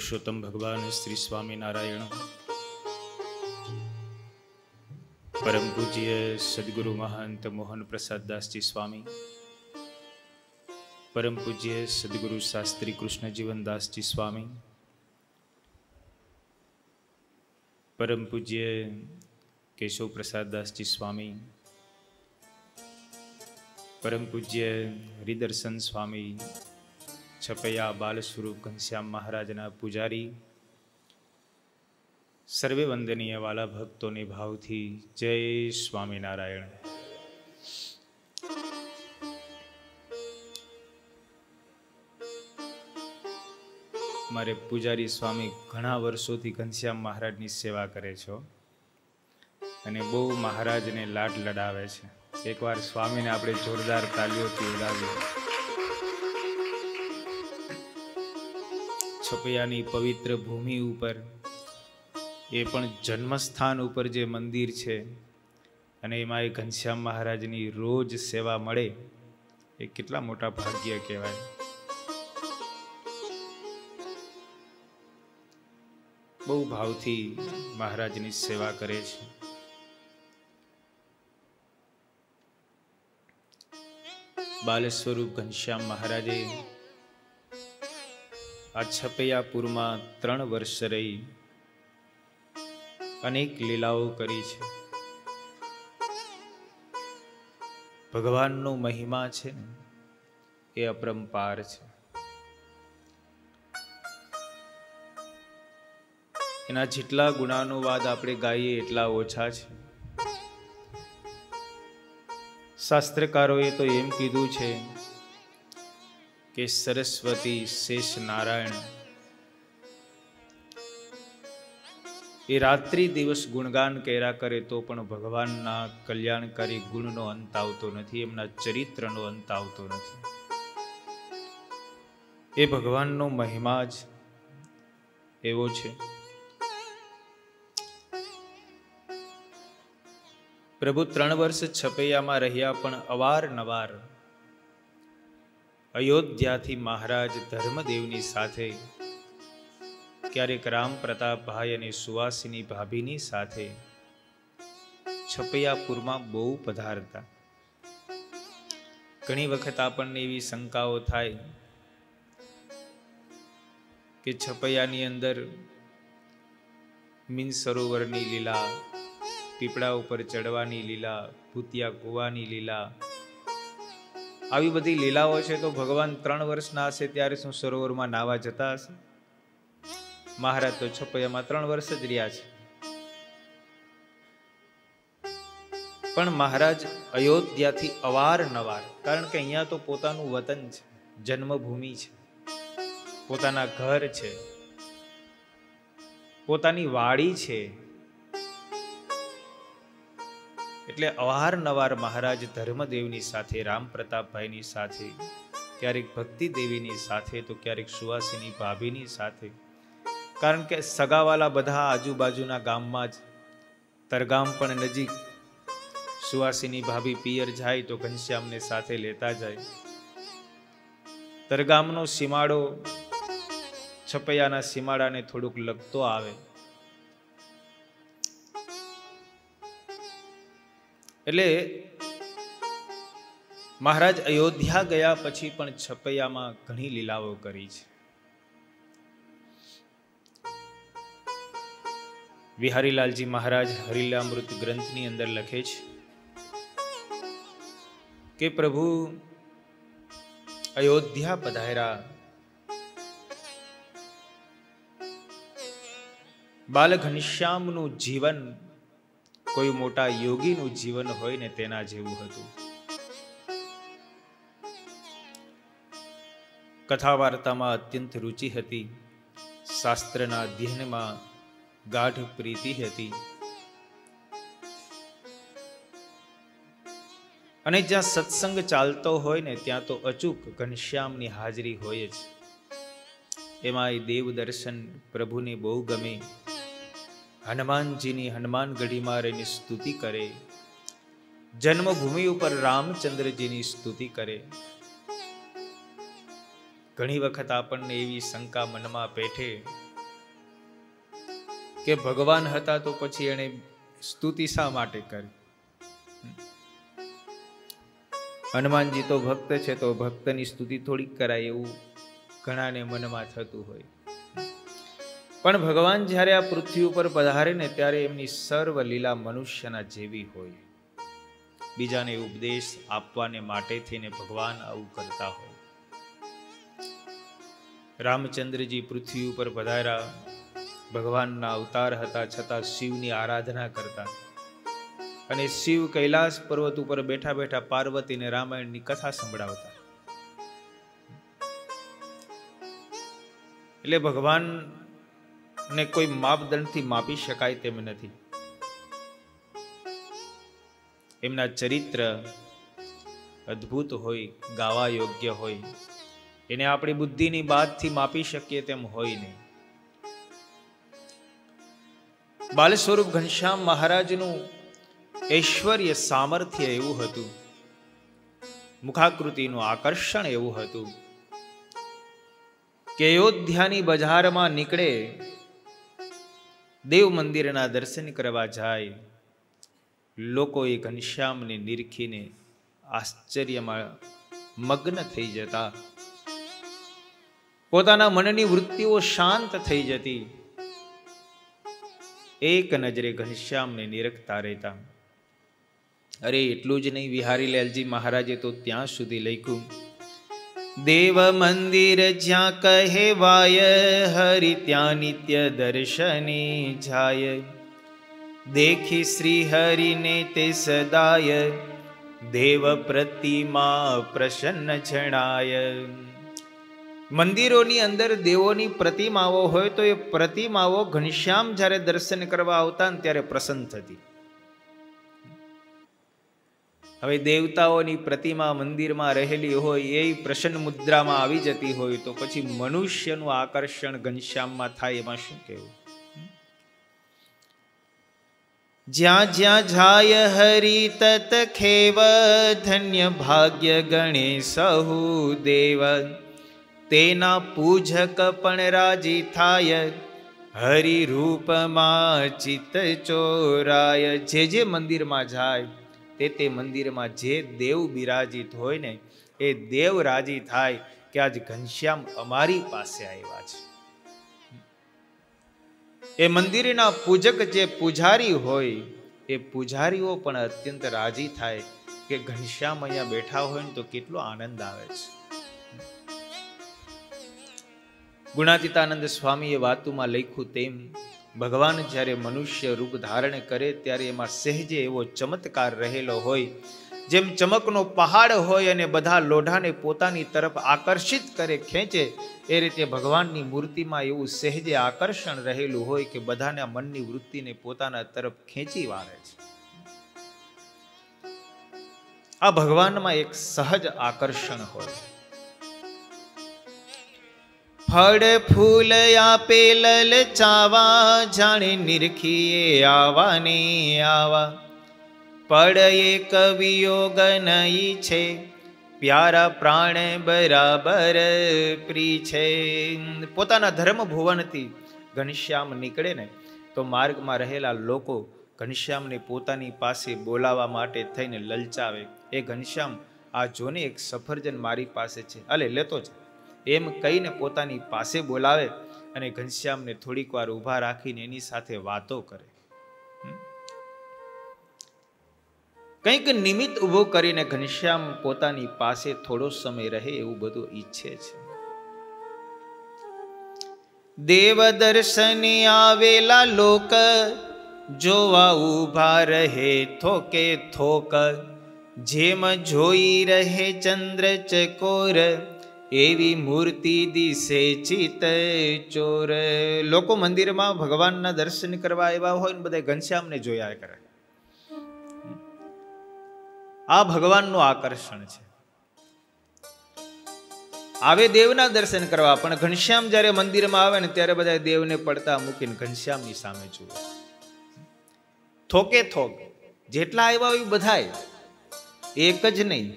पुरुषोत्तम भगवान श्री स्वामीनारायण परम पूज्य सद्गुरु महंत मोहन प्रसाद दास जी स्वामी, परम पूज्य सद्गुरु शास्त्री कृष्ण जीवन दास जी स्वामी, परम पूज्य केशव प्रसाद दास जी स्वामी, परम पूज्य हरिदर्शन स्वामी, छपैया बाल स्वरूप घनश्याम महाराजना पुजारी, सर्वे वंदनीय वाला भक्तों ने भाव थी जय स्वामीनारायण। मारे पुजारी स्वामी घणा वर्षोथी घनश्याम महाराजनी सेवा करे छो अने बहु महाराजने लाड लडावे छे। एक बार स्वामीने आपणे जोरदार तालीओथी उडावी। छपैयानी पवित्र भूमि पर ए पण जन्मस्थान पर जे मंदिर छे अने एमां घनश्याम महाराजनी रोज सेवा मळे ए केटला मोटा भाग्य कहेवाय। बहु भावथी महाराजनी सेवा करे छे। बाल स्वरूप घनश्याम महाराजे आ छपैयापुर में 3 वर्ष रही अनेक लीलाओं करी छे। भगवान नो महिमा छे ए अपरंपार छे। एना जेटला गुणानो वाद आपणे गाईए एटला ओछा छे। शास्त्रकारोए तो एम कीधुं छे के सरस्वती शेष नारायण ए रात्रि दिवस गुणगान कर्या करे तो पण भगवानना कल्याणकारी गुणनो अंत आवतो नथी, एमना चरित्रनो अंत आवतो नथी। ए भगवाननो महिमा ज एवो छे। प्रभु 3 वर्ष छपैयामां रह्या पण अवारनवार अयोध्याथी महाराज धर्मदेवनी साथे, क्यारेक राम प्रताप भाई अने सुवासिनी भाभीनी साथे छपैयापुरमां बहु पधारता। घणी वखत आपणने एवी शंकाओ थाय के छपैयानी अंदर मीन सरोवरनी लीला, पीपड़ा पर चढ़वानी लीला, भूतिया कुवानी लीला, આવી બધી લીલાઓ છે તો ભગવાન 3 વર્ષના હશે ત્યારે શું સરોવરમાં નાવા જતા હશે? મહારાજ તો છપૈયામાં 3 વર્ષ જ રહ્યા છે। પણ મહારાજ અયોધ્યાથી અવારનવાર, કારણ કે અહીંયા તો પોતાનું વતન છે, જન્મભૂમિ છે, પોતાના ઘર છે, પોતાની વાડી છે, એટલે અવારનવાર મહારાજ ધર્મદેવની સાથે, રામ પ્રતાપભાઈની સાથે, ક્યારેક ભક્તિ દેવીની સાથે તો ક્યારેક સુવાસિની ભાભીની સાથે, કારણ કે સગાવાલા બધા આજુબાજુના ગામમાં જ, તરગામ પણ નજીક, સુવાસિની ભાભી પિયર જાય તો ઘનશ્યામને સાથે લેતા જાય। તરગામનો સીમાડો છપૈયાના સીમાડાને થોડુંક લગતો આવે એટલે મહારાજ અયોધ્યા ગયા પછી પણ છપૈયામાં ઘણી લીલાઓ કરી છે। વિહારીલાલજી મહારાજ હરિલામૃત ગ્રંથની અંદર લખે છે કે પ્રભુ અયોધ્યા પધાર્યા, બાલ ઘનશ્યામનું જીવન કોઈ મોટા યોગીનું જીવન હોય ને તેના જેવું હતું। કથા વાર્તામાં અત્યંત રુચિ હતી, શાસ્ત્રના અધ્યયનમાં ગાઢ પ્રીતિ હતી અને જ્યાં સત્સંગ ચાલતો હોય ને ત્યાં તો અચૂક ઘનશ્યામની હાજરી હોય જ। એમાં દેવ દર્શન પ્રભુને બહુ ગમે। હનુમાનજીની હનુમાનગઢીમાં રહીને સ્તુતિ કરે, જન્મભૂમિ ઉપર રામચંદ્રજીની સ્તુતિ કરે। ઘણી વખત આપણને એવી શંકા મનમાં પેઠે કે ભગવાન હતા તો પછી એને સ્તુતિ શા માટે કરી? હનુમાનજી તો ભક્ત છે તો ભક્તની સ્તુતિ થોડીક કરાય એવું ઘણાને મનમાં થતું હોય. પણ ભગવાન જ્યારે આ પૃથ્વી ઉપર પધારે ને ત્યારે એમની સર્વ લીલા મનુષ્યના જેવી હોય. બીજાને ઉપદેશ આપવાને માટે થઈને ભગવાન આવું કરતા હોય. રામચંદ્રજી પૃથ્વી ઉપર પધાર્યા, ભગવાનના અવતાર હતા છતાં શિવની આરાધના કરતા. અને શિવ કૈલાસ પર્વત ઉપર બેઠા બેઠા પાર્વતીને રામાયણની કથા સંભળાવતા. એટલે ભગવાન ને કોઈ માપદંડથી માપી શકાય તેમ નથી. એમના ચરિત્ર અદ્ભુત હોય, ગાવા યોગ્ય હોય. એને આપણી બુદ્ધિની બાતથી માપી શકીએ તેમ હોય નહીં. બાલ સ્વરૂપ ઘનશ્યામ મહારાજનું ઐશ્વર્ય સામર્થ્ય એવું હતું, મુખાકૃતિનું આકર્ષણ એવું હતું કે અયોધ્યાની બજારમાં નીકળે, દેવ મંદિરના દર્શન કરવા જાય, લોકો એ ઘનશ્યામને નિરખીને આશ્ચર્યમાં મગ્ન થઈ જતા. પોતાના મનની વૃત્તિઓ શાંત થઈ જતી. એક નજરે ઘનશ્યામને નિરખતા રહેતા. અરે એટલું જ નહીં, વિહારીલાલજી મહારાજે તો ત્યાં સુધી લખ્યું, દેવ મંદિર જ્યાં કહેવાય, હરિ ત્યાં નિત્ય દર્શને જાય. દેખી શ્રી હરિને તે સદાય, દેવ પ્રતિમા પ્રસન્ન જણાય. મંદિરોની અંદર દેવોની પ્રતિમાઓ હોય તો એ પ્રતિમાઓ ઘનશ્યામ જ્યારે દર્શન કરવા આવતા ને ત્યારે પ્રસન્ન થતી. હવે દેવતાઓની પ્રતિમા મંદિરમાં રહેલી હોય એ પ્રસન્ન મુદ્રામાં આવી જતી હોય તો પછી મનુષ્યનું આકર્ષણ ઘનશ્યામમાં થાય એમાં શું કહેવું? જ્યાં જ્યાં જાય હરિ તત ખેવ, ધન્ય ભાગ્ય ગણે સહુ દેવ. તેના પૂજક પણ રાજી થાય, હરિ રૂપમાં ચિત્ત ચોરાય. જે મંદિરમાં જાય તે મંદિરમાં જે દેવ બિરાજિત હોય ને એ દેવ રાજી થાય કે આજ ઘનશ્યામ અમારી પાસે આવ્યા છે. એ મંદિરના પૂજક જે પૂજારી હોય એ પૂજારીઓ પણ અત્યંત રાજી થાય કે ઘનશ્યામ અહીંયા બેઠા હોય ને તો કેટલો આનંદ આવે છે. ગુણાતીતાનંદ સ્વામીએ વાતુમાં લખ્યું તેમ ભગવાન જ્યારે મનુષ્ય રૂપ ધારણ કરે ત્યારે એમાં સહેજે એવો ચમત્કાર રહેલો હોય. જેમ ચમકનો પહાડ હોય અને બધા લોઢાને પોતાની તરફ આકર્ષિત કરે, ખેંચે, એ રીતે ભગવાનની મૂર્તિમાં એવું સહેજે આકર્ષણ રહેલું હોય કે બધાના મનની વૃત્તિને પોતાના તરફ ખેંચી વાળે છે. આ ભગવાનમાં એક સહજ આકર્ષણ હોય. ફળ ફૂલ આપે લલચાવા, જાણે નિરખીએ આવા ને આવા. પડ એક વિયોગ નહીં છે, પ્યારા પ્રાણ બરાબર પ્રી છે. પોતાના ધર્મ ભુવનથી ઘનશ્યામ નીકળે ને તો માર્ગમાં રહેલા લોકો ઘનશ્યામને પોતાની પાસે બોલાવવા માટે થઈને લલચાવે. એ ઘનશ્યામ, આ જોને એક સફરજન મારી પાસે છે, અલે લેતો છે, એમ કહીને પોતાની પાસે બોલાવે અને ઘનશ્યામને થોડીક વાર ઊભા રાખીને એની સાથે વાતો કરે. કંઈક નિમિત્ત ઊભો કરીને ઘનશ્યામ પોતાની પાસે થોડો સમય રહે એવું બધું ઈચ્છે છે. દેવ દર્શને આવેલા લોક, જોવા ઊભા રહે થોકે થોક. જેમ જોઈ રહે ચંદ્ર ચકોર, એવી મૂર્તિ દિશે ચિત ચોર. લોકો મંદિરમાં ભગવાનના દર્શન કરવા આવ્યા હોય ને બધા ઘનશ્યામને જોયા કરે. આ ભગવાનનું આકર્ષણ છે. આવે દેવના દર્શન કરવા, પણ ઘનશ્યામ જ્યારે મંદિરમાં આવે ને ત્યારે બધા દેવને પડતા મૂકીને ઘનશ્યામની સામે જુએ. થોકે થોક જેટલા આવ્યા હોય બધાય, એક જ નહીં,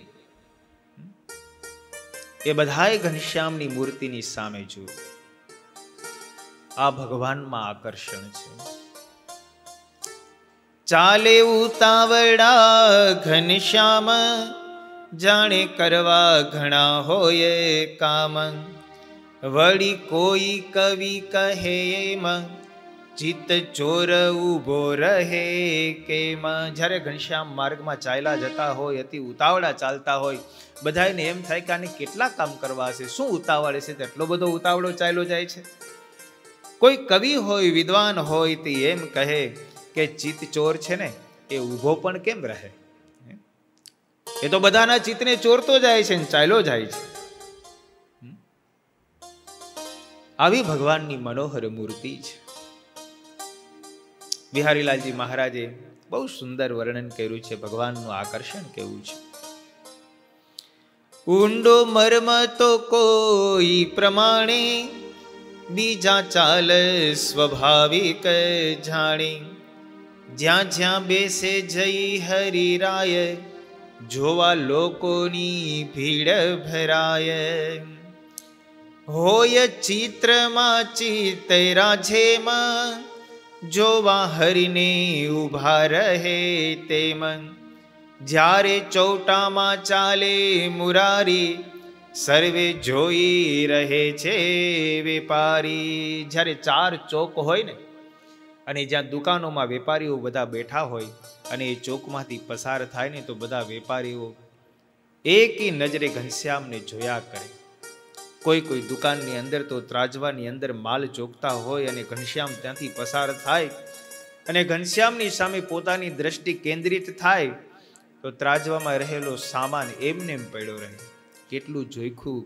એ બધાએ ઘનશ્યામની મૂર્તિની સામે જુએ. આ ભગવાનમાં આકર્ષણ છે. ચાલે ઉતાવળા ઘનશ્યામ, જાણે કરવા ઘણા હોય કામ. વળી કોઈ કવિ કહે એમ, ચિત્ત ચોર ઉભો રહે કેમ. જ્યારે ઘનશ્યામ માર્ગમાં ચાલ્યા જતા હોય, અતિ ઉતાવળા ચાલતા હોય, બધાને એમ થાય કે આને કેટલા કામ કરવા હશે, શું ઉતાવળ છે, એટલો બધો ઉતાવળો ચાલ્યો જાય છે. કોઈ કવિ હોય, વિદ્વાન હોય, તે એમ કહે કે ચિત્ત ચોર છે ને એ ઊભો પણ કેમ રહે, એ તો બધાના ચિત્તને ચોરતો જાય છે ને ચાલ્યો જાય છે. આવી ભગવાનની મનોહર મૂર્તિ છે. બિહારીલાલજી મહારાજે બહુ સુંદર વર્ણન કર્યું છે, ભગવાનનું આકર્ષણ કેવું છે. ઊંડો મર્મ તો કોઈ પ્રમાણે, બીજા ચાલ સ્વાભાવિક જાણી. જ્યાં જ્યાં બેસે જઈ હરિરાય, જોવા લોકોની ભીડ ભરાય. હોય ચિત્રમાં ચિતરા જેમાં, જોવા હરિને ઉભા રહે તેમ. જ્યારે ચૌટામાં ચાલે મુરારી, સર્વે જોઈ રહે છે વેપારી. જ્યારે 4 ચોક હોય ને, અને જ્યાં દુકાનોમાં વેપારીઓ બધા બેઠા હોય, અને એ ચોકમાંથી પસાર થાય ને, તો બધા વેપારીઓ એકી નજરે ઘનશ્યામને જોયા કરે. કોઈ કોઈ દુકાનની અંદર તો ત્રાજવાની અંદર માલ ચોકતા હોય, અને ઘનશ્યામ ત્યાંથી પસાર થાય અને ઘનશ્યામની સામે પોતાની દ્રષ્ટિ કેન્દ્રિત થાય, તો ત્રાજવામાં રહેલો સામાન એમને એમ પડ્યો રહે. કેટલું જોઈખું,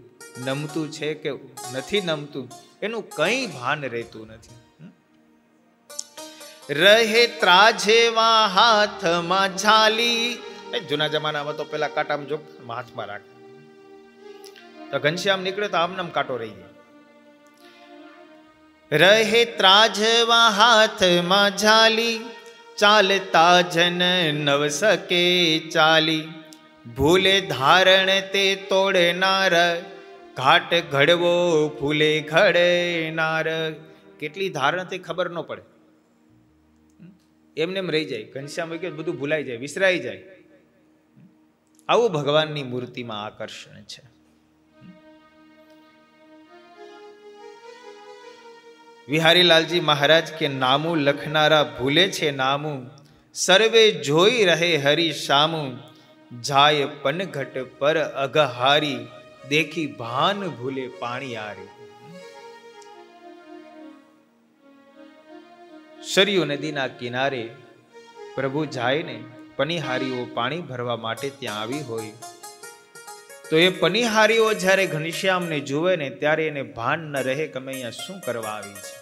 નમતું છે કે નથી નમતું, એનું કંઈ ભાન રહેતું નથી. રહે ત્રાજવા હાથમાં ઝાલી. જૂના જમાનામાં તો પેલા કાંટામાં જો હાથમાં રાખે, તો ઘનશ્યામ નીકળે તો આમનામ કાંટો રહી જાય. રહે ત્રાજવા હાથમાં ઝાલી, ચાલતા જન નવ સકે ચાલી. ભૂલે ધારણ તે તોડનાર, ઘાટ ઘડવો ભૂલે ઘડનાર. કેટલી ધારણ તે ખબર ન પડે, એમને એમ રહી જાય. ઘનશ્યામ બધું ભૂલાઈ જાય, વિસરાઈ જાય. આવું ભગવાનની મૂર્તિમાં આકર્ષણ છે. વિહારીલાલજી મહારાજ કે નામું લખનારા ભૂલે છે નામું, સર્વે જોઈ રહે હરી સામું. જાય પનઘટ પર અગહારી, દેખી ભાન ભૂલે પાણી આરી. સરયુ નદીના કિનારે પ્રભુ જાય ને, પનિહારીઓ પાણી ભરવા માટે ત્યાં આવી હોય, તો એ પનિહારીઓ જ્યારે ઘનશ્યામને જુએ ને, ત્યારે એને ભાન ન રહે કે અમે અહીંયા શું કરવા આવી છે.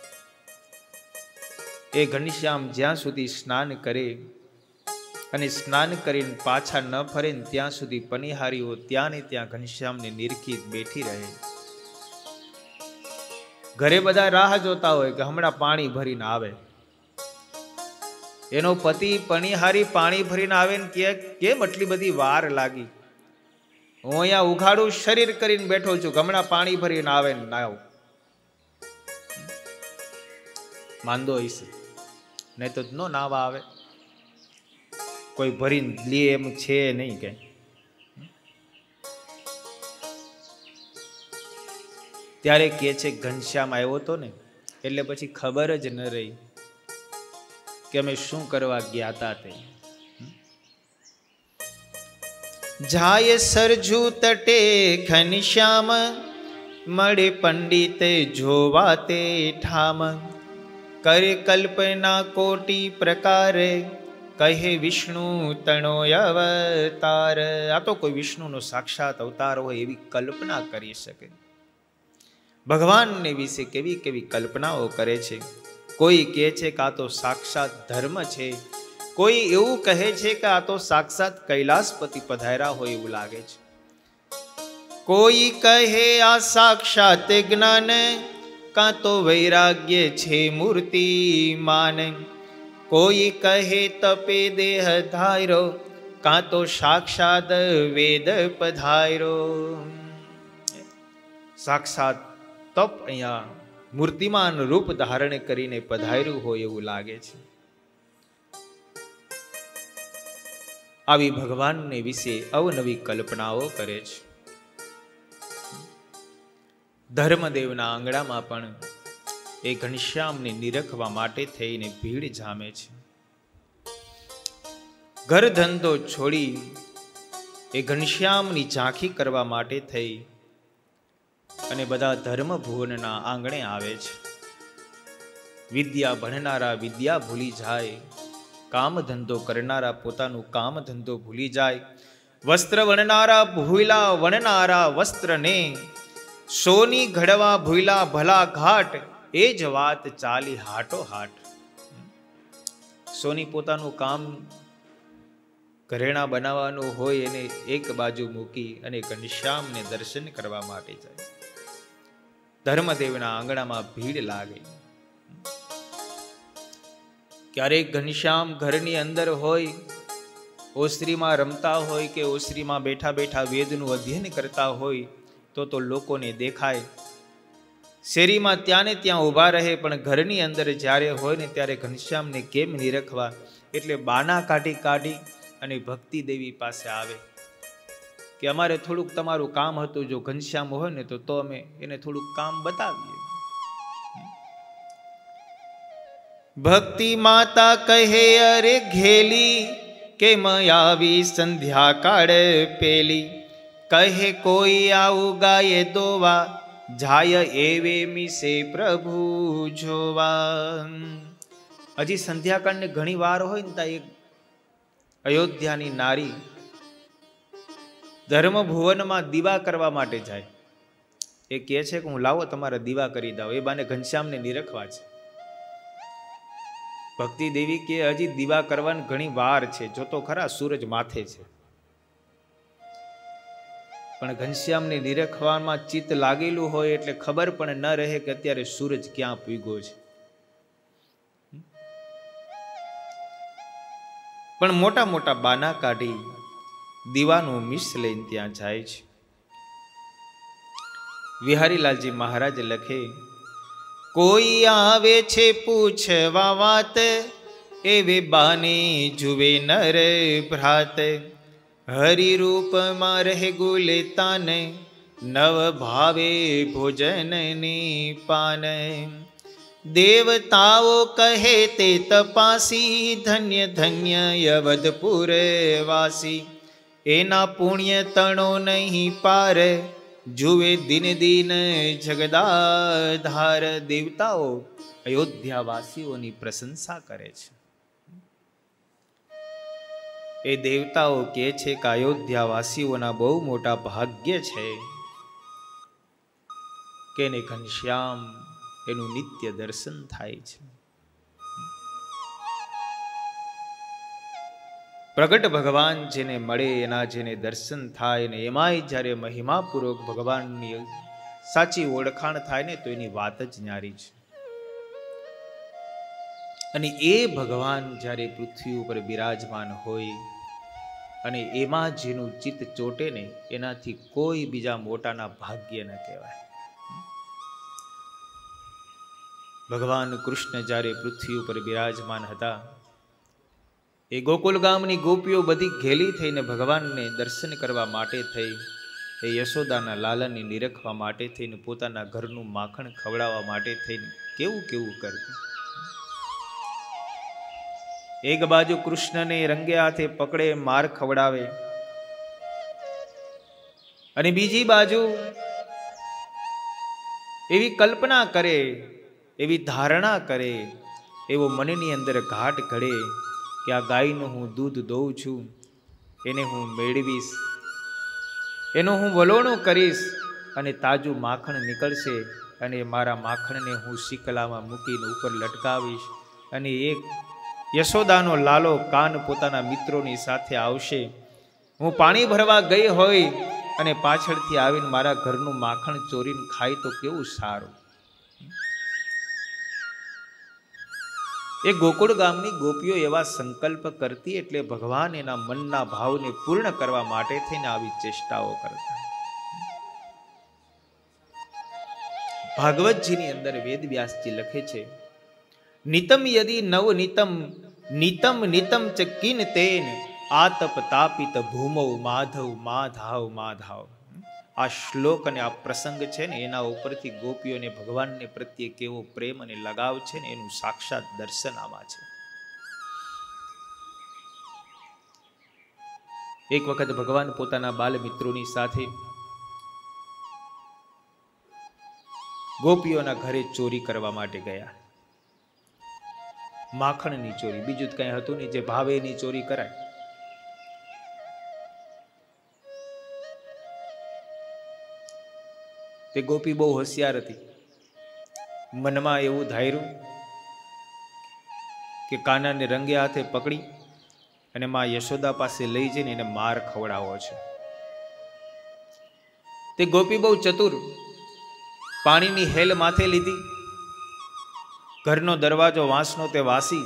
એ ઘનશ્યામ જ્યાં સુધી સ્નાન કરે અને સ્નાન કરીને પાછા ન ફરે ને, ત્યાં સુધી પનિહારીઓ ત્યાં ને ત્યાં ઘનશ્યામને નિરખી બેઠી રહે. ઘરે બધા રાહ જોતા હોય કે હમણાં પાણી ભરીને આવે. એનો પતિ પનિહારી પાણી ભરીને આવે ને કે કેમ આટલી બધી વાર લાગી, હું અહીંયા ઉઘાડું શરીર કરીને બેઠો છું, હમણાં પાણી ભરીને આવે ને નાવ. માંદો હશે નહીં તો નો નાવા આવે, કોઈ ભરીને લે એમ છે નહીં કઈ. ત્યારે કે છે ઘનશ્યામ આવ્યો તો ને, એટલે પછી ખબર જ ન રહી કે અમે શું કરવા ગયા હતા તે. જાય સરજુ તટે ઘનશ્યામ, મળે પંડિત જોવા તે ઠામ. કરે કલ્પના કોટી પ્રકારે, કહે વિષ્ણુ તણો અવતાર. આ તો કોઈ વિષ્ણુનો સાક્ષાત અવતાર હોય એવી કલ્પના કરી શકે. ભગવાનને વિશે કેવી કેવી કલ્પનાઓ કરે છે. કોઈ કહે છે કે આ તો સાક્ષાત ધર્મ છે, કોઈ એવું કહે છે કે આ તો સાક્ષાત કૈલાસપતિ પધાર્યા હોય એવું લાગે છે. કોઈ કહે આ સાક્ષાત જ્ઞાન, કાં તો વૈરાગ્ય છે મૂર્તિમાન. કોઈ કહે તપે દેહ ધાર્યો, કાં તો સાક્ષાત વેદ પધાર્યો. સાક્ષાત તપ અહીંયા મૂર્તિમાન રૂપ ધારણ કરીને પધાર્યું હોય એવું લાગે છે. આવી ભગવાનને વિશે અવનવી કલ્પનાઓ કરે છે. ધર્મદેવના આંગણામાં પણ એ ઘનશ્યામને નિરખવા માટે થઈને ભીડ જામે છે. ઘર ધંધો છોડી એ ઘનશ્યામની ઝાંખી કરવા માટે થઈ અને બધા ધર્મભુવનના આંગણે આવે છે. વિદ્યા ભણનારા વિદ્યા ભૂલી જાય, કામ ધંધો કરનારા પોતાનું કામ ધંધો ભૂલી જાય, વસ્ત્ર વણનારા ભૂલા વણનારા વસ્ત્રને, સોની ઘડવા ભૂલા ભલા ઘાટ, એ જ વાત ચાલી હાટો હાટ. સોની પોતાનું કામ ઘરેણા બનાવવાનું હોય એને એક બાજુ મૂકી અને ઘનશ્યામને દર્શન કરવા માટે જાય. ધર્મદેવના આંગણામાં ભીડ લાગે. ક્યારેક ઘનશ્યામ ઘરની અંદર હોય, ઓસરીમાં રમતા હોય કે ઓસરીમાં બેઠા બેઠા વેદનું અધ્યયન કરતા હોય તો લોકોને દેખાય. શેરીમાં ત્યાં ને ત્યાં ઊભા રહે, પણ ઘરની અંદર જ્યારે હોય ને ત્યારે ઘનશ્યામને કેમ નિરખવા, એટલે બાના કાઢી અને ભક્તિ દેવી પાસે આવે કે અમારે થોડુંક તમારું કામ હતું, જો ઘનશ્યામ હોય ને તો અમે એને થોડુંક કામ બતાવીએ. ભક્તિ માતા કહે અરે ઘેલી, કે આવી સંધ્યા કાળ પેલી, કહે કોઈ આવું ગાય દોવા, જાય એવે મીસે પ્રભુ જોવા. હજી સંધ્યાકાળ ને ઘણી વાર હોય ને ત્યાં એક અયોધ્યાની નારી ધર્મભુવનમાં દીવા કરવા માટે જાય. એ કહે છે કે હું લાવો તમારા દીવા કરી દઉં, એ બાને ઘનશ્યામને નિરખવા છે. ભક્તિ દેવી કે હજી દીવા કરવાની ઘણી વાર છે, જો તો ખરા સૂરજ માથે છે. પણ ઘનશ્યામને નિરખવામાં ચિત્ત લાગેલું હોય એટલે ખબર પણ ન રહે કે અત્યારે સૂરજ ક્યાં પૂગ્યો છે. પણ મોટા મોટા બાના કાઢી દીવાનું મિસ લઈને ત્યાં જાય છે. વિહારીલાલજી મહારાજ લખે, કોઈ આવે છે પૂછવા વાત, એવે બાને જુએ નર ભ્રાત, હરિરૂપમાં રહે ગુલેતાને, નવ ભાવે ભોજનની પાન. દેવતાઓ કહે તે તપાસી, ધન્ય ધન્ય યવદપુર વાસી, એના પુણ્ય તણો નહીં પાર, જુએ દિન દિન જગદાધાર. દેવતાઓ અયોધ્યા વાસીઓની પ્રશંસા કરે છે. એ દેવતાઓ કહે છે કે અયોધ્યા વાસીઓના બહુ મોટા ભાગ્ય છે કે એને ઘનશ્યામ એનું નિત્ય દર્શન થાય છે. પ્રગટ ભગવાન જેને મળે એના જેને દર્શન થાય ને એમાંય જ્યારે મહિમાપૂર્વક ભગવાનની સાચી ઓળખાણ થાય ને તો એની વાત જ ન્યારી છે. અને એ ભગવાન જ્યારે પૃથ્વી ઉપર બિરાજમાન હોય અને એમાં જેનું ચિત્ત ચોટે ને એનાથી કોઈ બીજા મોટાના ભાગ્ય ન કહેવાય. ભગવાન કૃષ્ણ જ્યારે પૃથ્વી ઉપર બિરાજમાન હતા, એ ગોકુલ ગામની ગોપીઓ બધી ઘેલી થઈને ભગવાનને દર્શન કરવા માટે થઈ, એ યશોદાના લાલાને નિરખવા માટે થઈને, પોતાના ઘરનું માખણ ખવડાવવા માટે થઈને કેવું કેવું કરતી. એક બાજુ કૃષ્ણને રંગે હાથે પકડે, માર ખવડાવે, અને બીજી બાજુ એવી કલ્પના કરે, એવી ધારણા કરે, એવો મનની અંદર ઘાટ ઘડે કે આ ગાયનું હું દૂધ દઉં છું, એને હું મેળવીશ, એનું હું વલોણું કરીશ અને તાજું માખણ નીકળશે, અને મારા માખણને હું શીકલામાં મૂકીને ઉપર લટકાવીશ, અને એક યશોદાનો લાલો કાન પોતાના મિત્રોની સાથે આવશે. હું પાણી ભરવા ગઈ હોય અને પાછળથી આવીને મારા ઘરનું માખણ ચોરીને ખાય તો કેવું સારું. એ ગોકુળ ગામની ગોપીઓ એવા સંકલ્પ કરતી, એટલે ભગવાન એના મનના ભાવને પૂર્ણ કરવા માટે થઈને આવી ચેષ્ટાઓ કરતા. ભાગવતજીની અંદર વેદવ્યાસજી લખે છે, નિતમ યદિ નવ નિતમ નિતમ નિતમ ચ કિન તેન આતપ તાપિત ભૂમો માધવ માધાવ માધાવ. આ શ્લોક અને આ પ્રસંગ છે ને એના ઉપરથી ગોપીઓને ભગવાનને પ્રત્યે કેવો પ્રેમ અને લગાવ છે ને એનું સાક્ષાત દર્શન આમાં છે. એક વખત ભગવાન પોતાના બાલ મિત્રોની સાથે ગોપીઓના ઘરે ચોરી કરવા માટે ગયા. માખણની ચોરી, બીજું કઈ હતું નહીં, જે ભાવે એની ચોરી કરાય. તે ગોપી બહુ હોશિયાર હતી. મનમાં એવું ધાર્યું કે કાનાને રંગે હાથે પકડી અને માં યશોદા પાસે લઈ જઈને એને માર ખવડાવવો છે. તે ગોપી બહુ ચતુર, પાણીની હેલ માથે લીધી, ઘરનો દરવાજો વાંસનો તે વાસી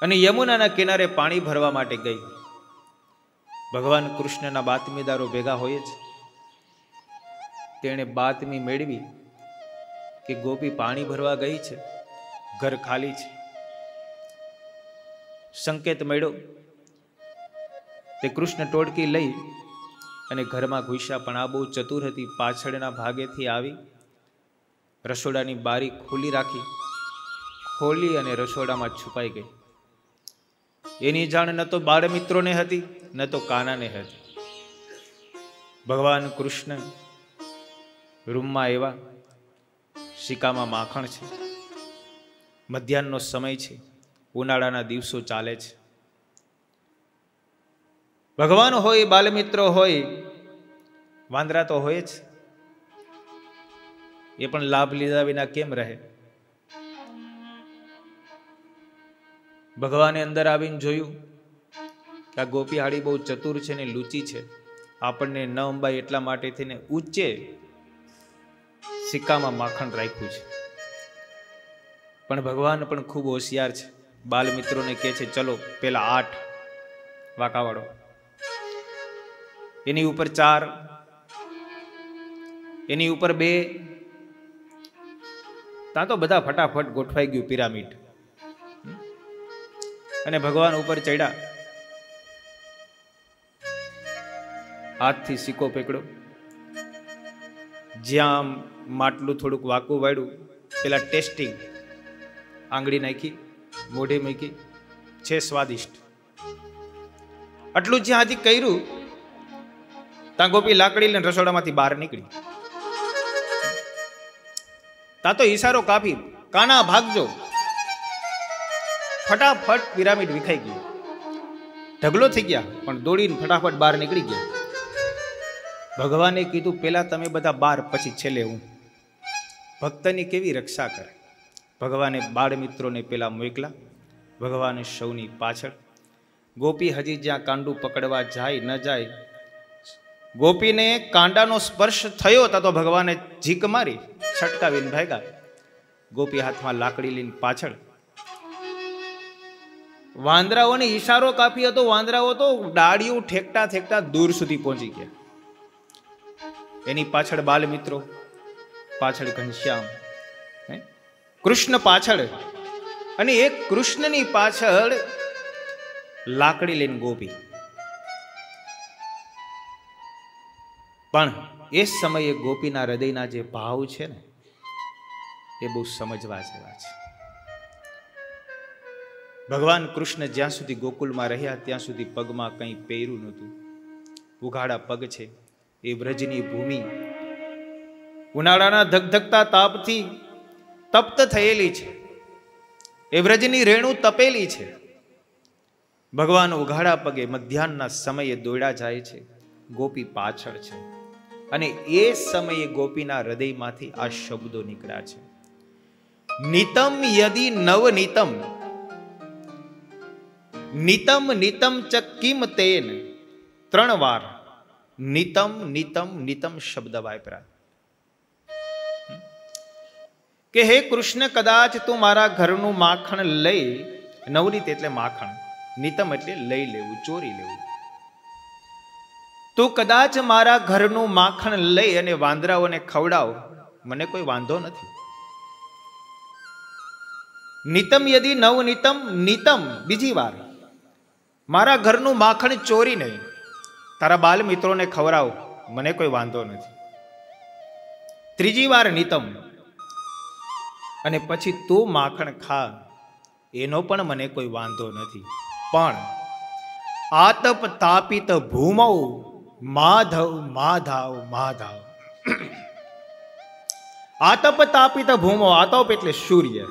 અને યમુનાના કિનારે પાણી ભરવા માટે ગઈ. ભગવાન કૃષ્ણના બાતમીદારો ભેગા હોય જ. તેણે બાતમી મેળવી કે ગોપી પાણી ભરવા ગઈ છે, ઘર ખાલી છે. સંકેત મળ્યો. તે કૃષ્ણ ટોળકી લઈ અને ઘરમાં ઘૂસ્યા. પણ આ બહુ ચતુર હતી, પાછળના ભાગેથી આવી રસોડાની બારી ખુલ્લી રાખી, ખોલી અને રસોડામાં છુપાઈ ગઈ. એની જાણ ન તો બાળ મિત્રોને હતી ન તો કાનાને હતી. ભગવાન કૃષ્ણ રૂમમાં આવ્યા. શિકામાં માખણ છે, મધ્યાહનનો સમય છે, ઉનાળાના દિવસો ચાલે છે. ભગવાન હોય, બાલમિત્રો હોય, વાંદરા તો હોય જ. એ પણ લાભ લીધા વિના કેમ રહે? ભગવાને અંદર આવીને જોયું કે આ ગોપી હાડી બહુ ચતુર છે ને લૂચી છે, આપણને ન અંબાય એટલા માટે થઈને ઊંચે સિક્કામાં માખણ રાખ્યું છે. પણ ભગવાન પણ ખૂબ હોશિયાર છે. બાલ મિત્રોને કહે છે, ચલો પેલા 8 વાંકાવાળો, એની ઉપર 4, એની ઉપર 2. ત્યાં તો બધા ફટાફટ ગોઠવાઈ ગયું પિરામિડ. અને ભગવાન ઉપર ચડ્યા. હાથથી સિક્કો પકડ્યો, જ્યાં માટલું થોડુંક વાંકું વાળ્યું, પેલા ટેસ્ટિંગ આંગળી નાખી, મોઢે મૂકી, છે સ્વાદિષ્ટ. આટલું જ્યાં હજી કર્યું ત્યાં ગોપી લાકડી લઈને રસોડામાંથી બહાર નીકળી. ત્યાં તો ઈશારો કાપી, કાના ભાગજો. ફટાફટ પિરામિડ વિખાઈ ગયું, ઢગલો થઈ ગયા, પણ દોડીને ફટાફટ બહાર નીકળી ગયા. ભગવાને કીધું પેલા તમે બધા બહાર, પછી છેલ્લે હું. ભક્તની કેવી રક્ષા કરે. ભગવાને બાળ મિત્રોને પેલા મોકલા, ભગવાન સૌની પાછળ. ગોપી હજી જ્યાં કાંડું પકડવા જાય ન જાય, ગોપીને કાંડાનો સ્પર્શ થયો તા તો ભગવાને ઝીક મારી છટકાવીને ભાગ્યા. ગોપી હાથમાં લાકડી લઈને પાછળ. વાંદરાઓને ઈશારો કાપી હતો. વાંદરાઓ તો ડાળીઓ ઠેકતા ઠેકતા દૂર સુધી પહોંચી ગયા. એની પાછળ બાલ મિત્રો, પાછળ ઘનશ્યામ, કૃષ્ણ પાછળ, અને એક કૃષ્ણની પાછળ લાકડી લઈને ગોપી. પણ એ સમયે ગોપીના હૃદયના જે ભાવ છે ને એ બહુ સમજવા જેવા છે. ભગવાન કૃષ્ણ જ્યાં સુધી ગોકુલમાં રહ્યા ત્યાં સુધી પગમાં કંઈ પહેર્યું નહોતું. ઉઘાડા પગ છે. એ વ્રજની ભૂમિ ઉનાળાના ધગધગતા તાપથી તપ્ત થયેલી છે. એ વ્રજની રેણુ તપેલી છે. ભગવાન ઉઘાડા પગે મધ્યાહનના સમયે દોડ્યા જાય છે. ગોપી પાછળ છે. અને એ સમયે ગોપીના હૃદયમાંથી આ શબ્દો નીકળ્યા છે, નિતમ યદિ નવનીતમ, નિતમ નિતમ ચ કિમ તેન. 3 વાર નિતમ નિતમ નિતમ શબ્દ વાપર્યા. કે હે કૃષ્ણ, કદાચ તું મારા ઘરનું માખણ લઈ, નવનીત એટલે માખણ, નિતમ એટલે લઈ લેવું, ચોરી લેવું. તું કદાચ મારા ઘરનું માખણ લઈ અને વાંદરાઓને ખવડાવ, મને કોઈ વાંધો નથી. નિતમ યદી નવ નિતમ નિતમ, બીજી વાર મારા ઘરનું માખણ ચોરીને તારા બાલ મિત્રોને ખવડાવ, મને કોઈ વાંધો નથી. ત્રીજી વાર નિતમ, અને પછી તું માખણ ખા, એનો પણ મને કોઈ વાંધો નથી. પણ આતપ તાપિત ભૂમૌ માધવ માધવ માધવ. આતપ તાપિત ભૂમૌ, આતપ એટલે સૂર્ય.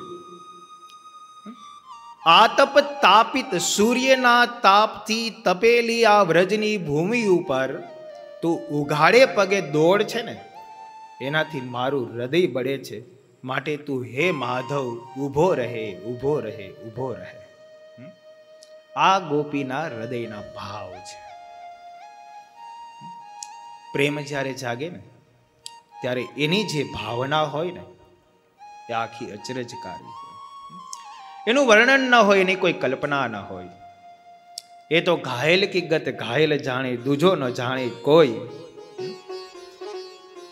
આતપ તાપિત સૂર્યના તાપથી તપેલી આ વ્રજની ભૂમિ ઉપર તું ઉઘાડે પગે દોડ છે ને, એનાથી મારું હૃદય બળે છે. માટે તું હે માધવ ઊભો રહે, ઊભો રહે, ઊભો રહે. આ ગોપીના હૃદયના ભાવ છે. પ્રેમ જ્યારે જાગે ને ત્યારે એની જે ભાવના હોય ને એ આખી અચરજકારી હોય. એનું વર્ણન ન હોય, એની કોઈ કલ્પના ન હોય. એ તો ઘાયલ કી ગત ઘાયલ જાણે, દૂજો ન જાણે કોઈ.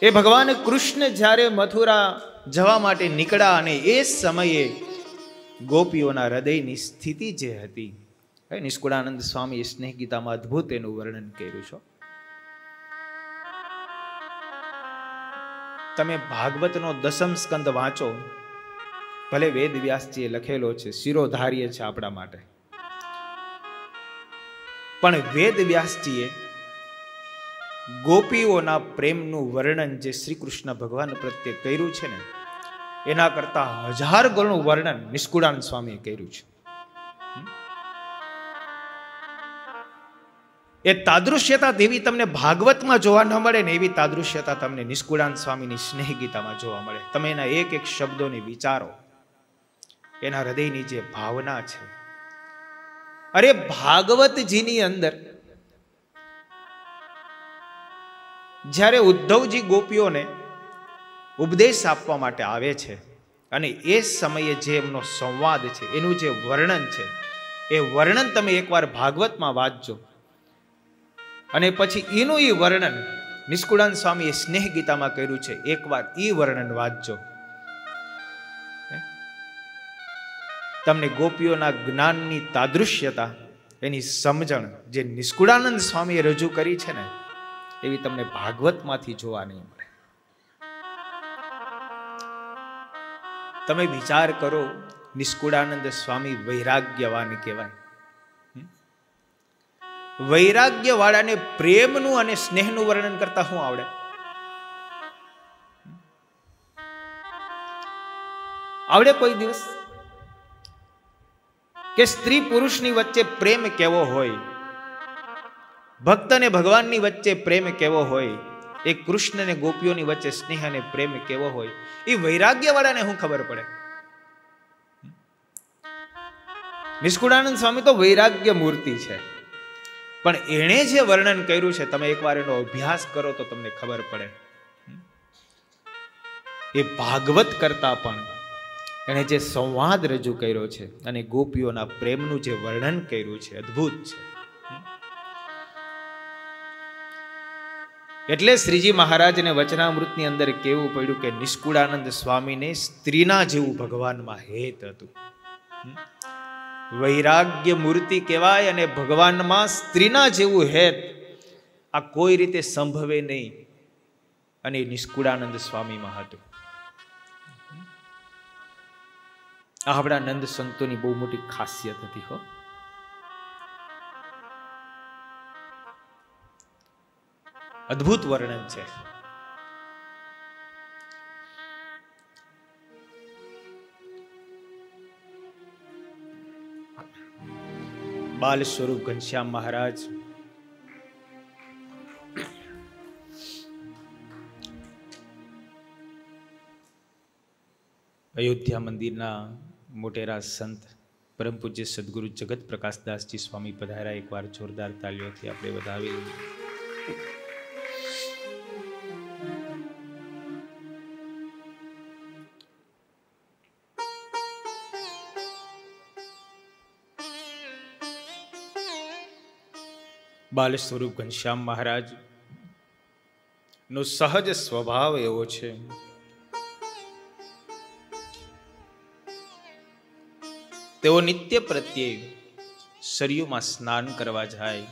એ ભગવાન કૃષ્ણ જ્યારે મથુરા જવા માટે નીકળ્યા અને એ સમયે ગોપીઓના હૃદયની સ્થિતિ જે હતી, નિષ્કુળાનંદ સ્વામી સ્નેહ ગીતામાં અદ્ભુત એનું વર્ણન કર્યું છે. તમે ભાગવતનો 10મ સ્કંદ વાંચો, ભલે વેદ વ્યાસજીએ લખેલો છે, શિરોધાર્ય છે આપણા માટે, પણ વેદ વ્યાસજીએ ગોપીઓના પ્રેમનું વર્ણન જે શ્રી કૃષ્ણ ભગવાન પ્રત્યે કર્યું છે ને, એના કરતા 1000 ગણું વર્ણન નિષ્કુળાનંદ સ્વામીએ કર્યું છે. એ તાદૃશ્યતા દેવી તમને ભાગવતમાં જોવા ન મળે ને, એવી તાદૃશ્યતા તમને નિષ્કુળાનંદ સ્વામીની સ્નેહ ગીતામાં જોવા મળે. તમે એના એક એક શબ્દોને વિચારો, એના હૃદયની જે ભાવના છે. અરે ભાગવતજીની અંદર જ્યારે ઉદ્ધવજી ગોપીઓને ઉપદેશ આપવા માટે આવે છે અને એ સમયે જે એમનો સંવાદ છે, એનું જે વર્ણન છે, એ વર્ણન તમે એકવાર ભાગવતમાં વાંચજો અને પછી એનું એ વર્ણન નિષ્કુળાનંદ સ્વામીએ સ્નેહ ગીતામાં કર્યું છે, એકવાર એ વર્ણન વાંચજો. તમને ગોપીઓના જ્ઞાનની તાદૃશ્યતા, એની સમજણ જે નિષ્કુળાનંદ સ્વામીએ રજૂ કરી છે ને, એવી તમને ભાગવતમાંથી જોવા નહીં મળે. તમે વિચાર કરો, નિષ્કુળાનંદ સ્વામી વૈરાગ્યવાન કહેવાય. વૈરાગ્ય વાળાને પ્રેમનું અને સ્નેહનું વર્ણન કરતા શું આવડે? આવડે કોઈ દિવસ કે સ્ત્રી પુરુષની વચ્ચે પ્રેમ કેવો હોય, ભક્ત અને ભગવાનની વચ્ચે પ્રેમ કેવો હોય, એ કૃષ્ણ અને ગોપીઓની વચ્ચે સ્નેહ અને પ્રેમ કેવો હોય, એ વૈરાગ્ય વાળાને શું ખબર પડે? નિષ્કુળાનંદ સ્વામી તો વૈરાગ્ય મૂર્તિ છે, પણ એણે જે વર્ણન કર્યું છે, તમે એકવાર એનો અભ્યાસ કરો તો તમને ખબર પડે. એ ભાગવત કરતા પણ એણે જે સંવાદ રજૂ કર્યો છે અને ગોપીઓના પ્રેમનું જે વર્ણન કર્યું છે, અદ્ભુત છે. એટલે શ્રીજી મહારાજને વચનામૃતની અંદર કહેવું પડ્યું કે નિષ્કુળાનંદ સ્વામીને સ્ત્રીના જેવું ભગવાનમાં હેત હતું. વૈરાગ્ય મૂર્તિ કહેવાય અને ભગવાનમાં સ્ત્રીના જેવું હેત આ કોઈ રીતે સંભવે નહીં, અને નિષ્કુળાનંદ સ્વામીમાં હતું. આ આપણા નંદ સંતોની બહુ મોટી ખાસિયત હતી હો. અદ્ભુત વર્ણન છે. બાલ સ્વરૂપ ઘનશ્યામ મહારાજ અયોધ્યા મંદિરના મોટેરા સંત પરમ પૂજ્ય સદગુરુ જગત પ્રકાશદાસજી સ્વામી પધાર્યા. એકવાર જોરદાર તાલીઓથી આપણે વધાવી. બાલ સ્વરૂપ ઘનશ્યામ મહારાજ નો સહજ સ્વભાવ એવો છે તેઓ નિત્ય પ્રત્યે સરયુમાં સ્નાન કરવા જાય.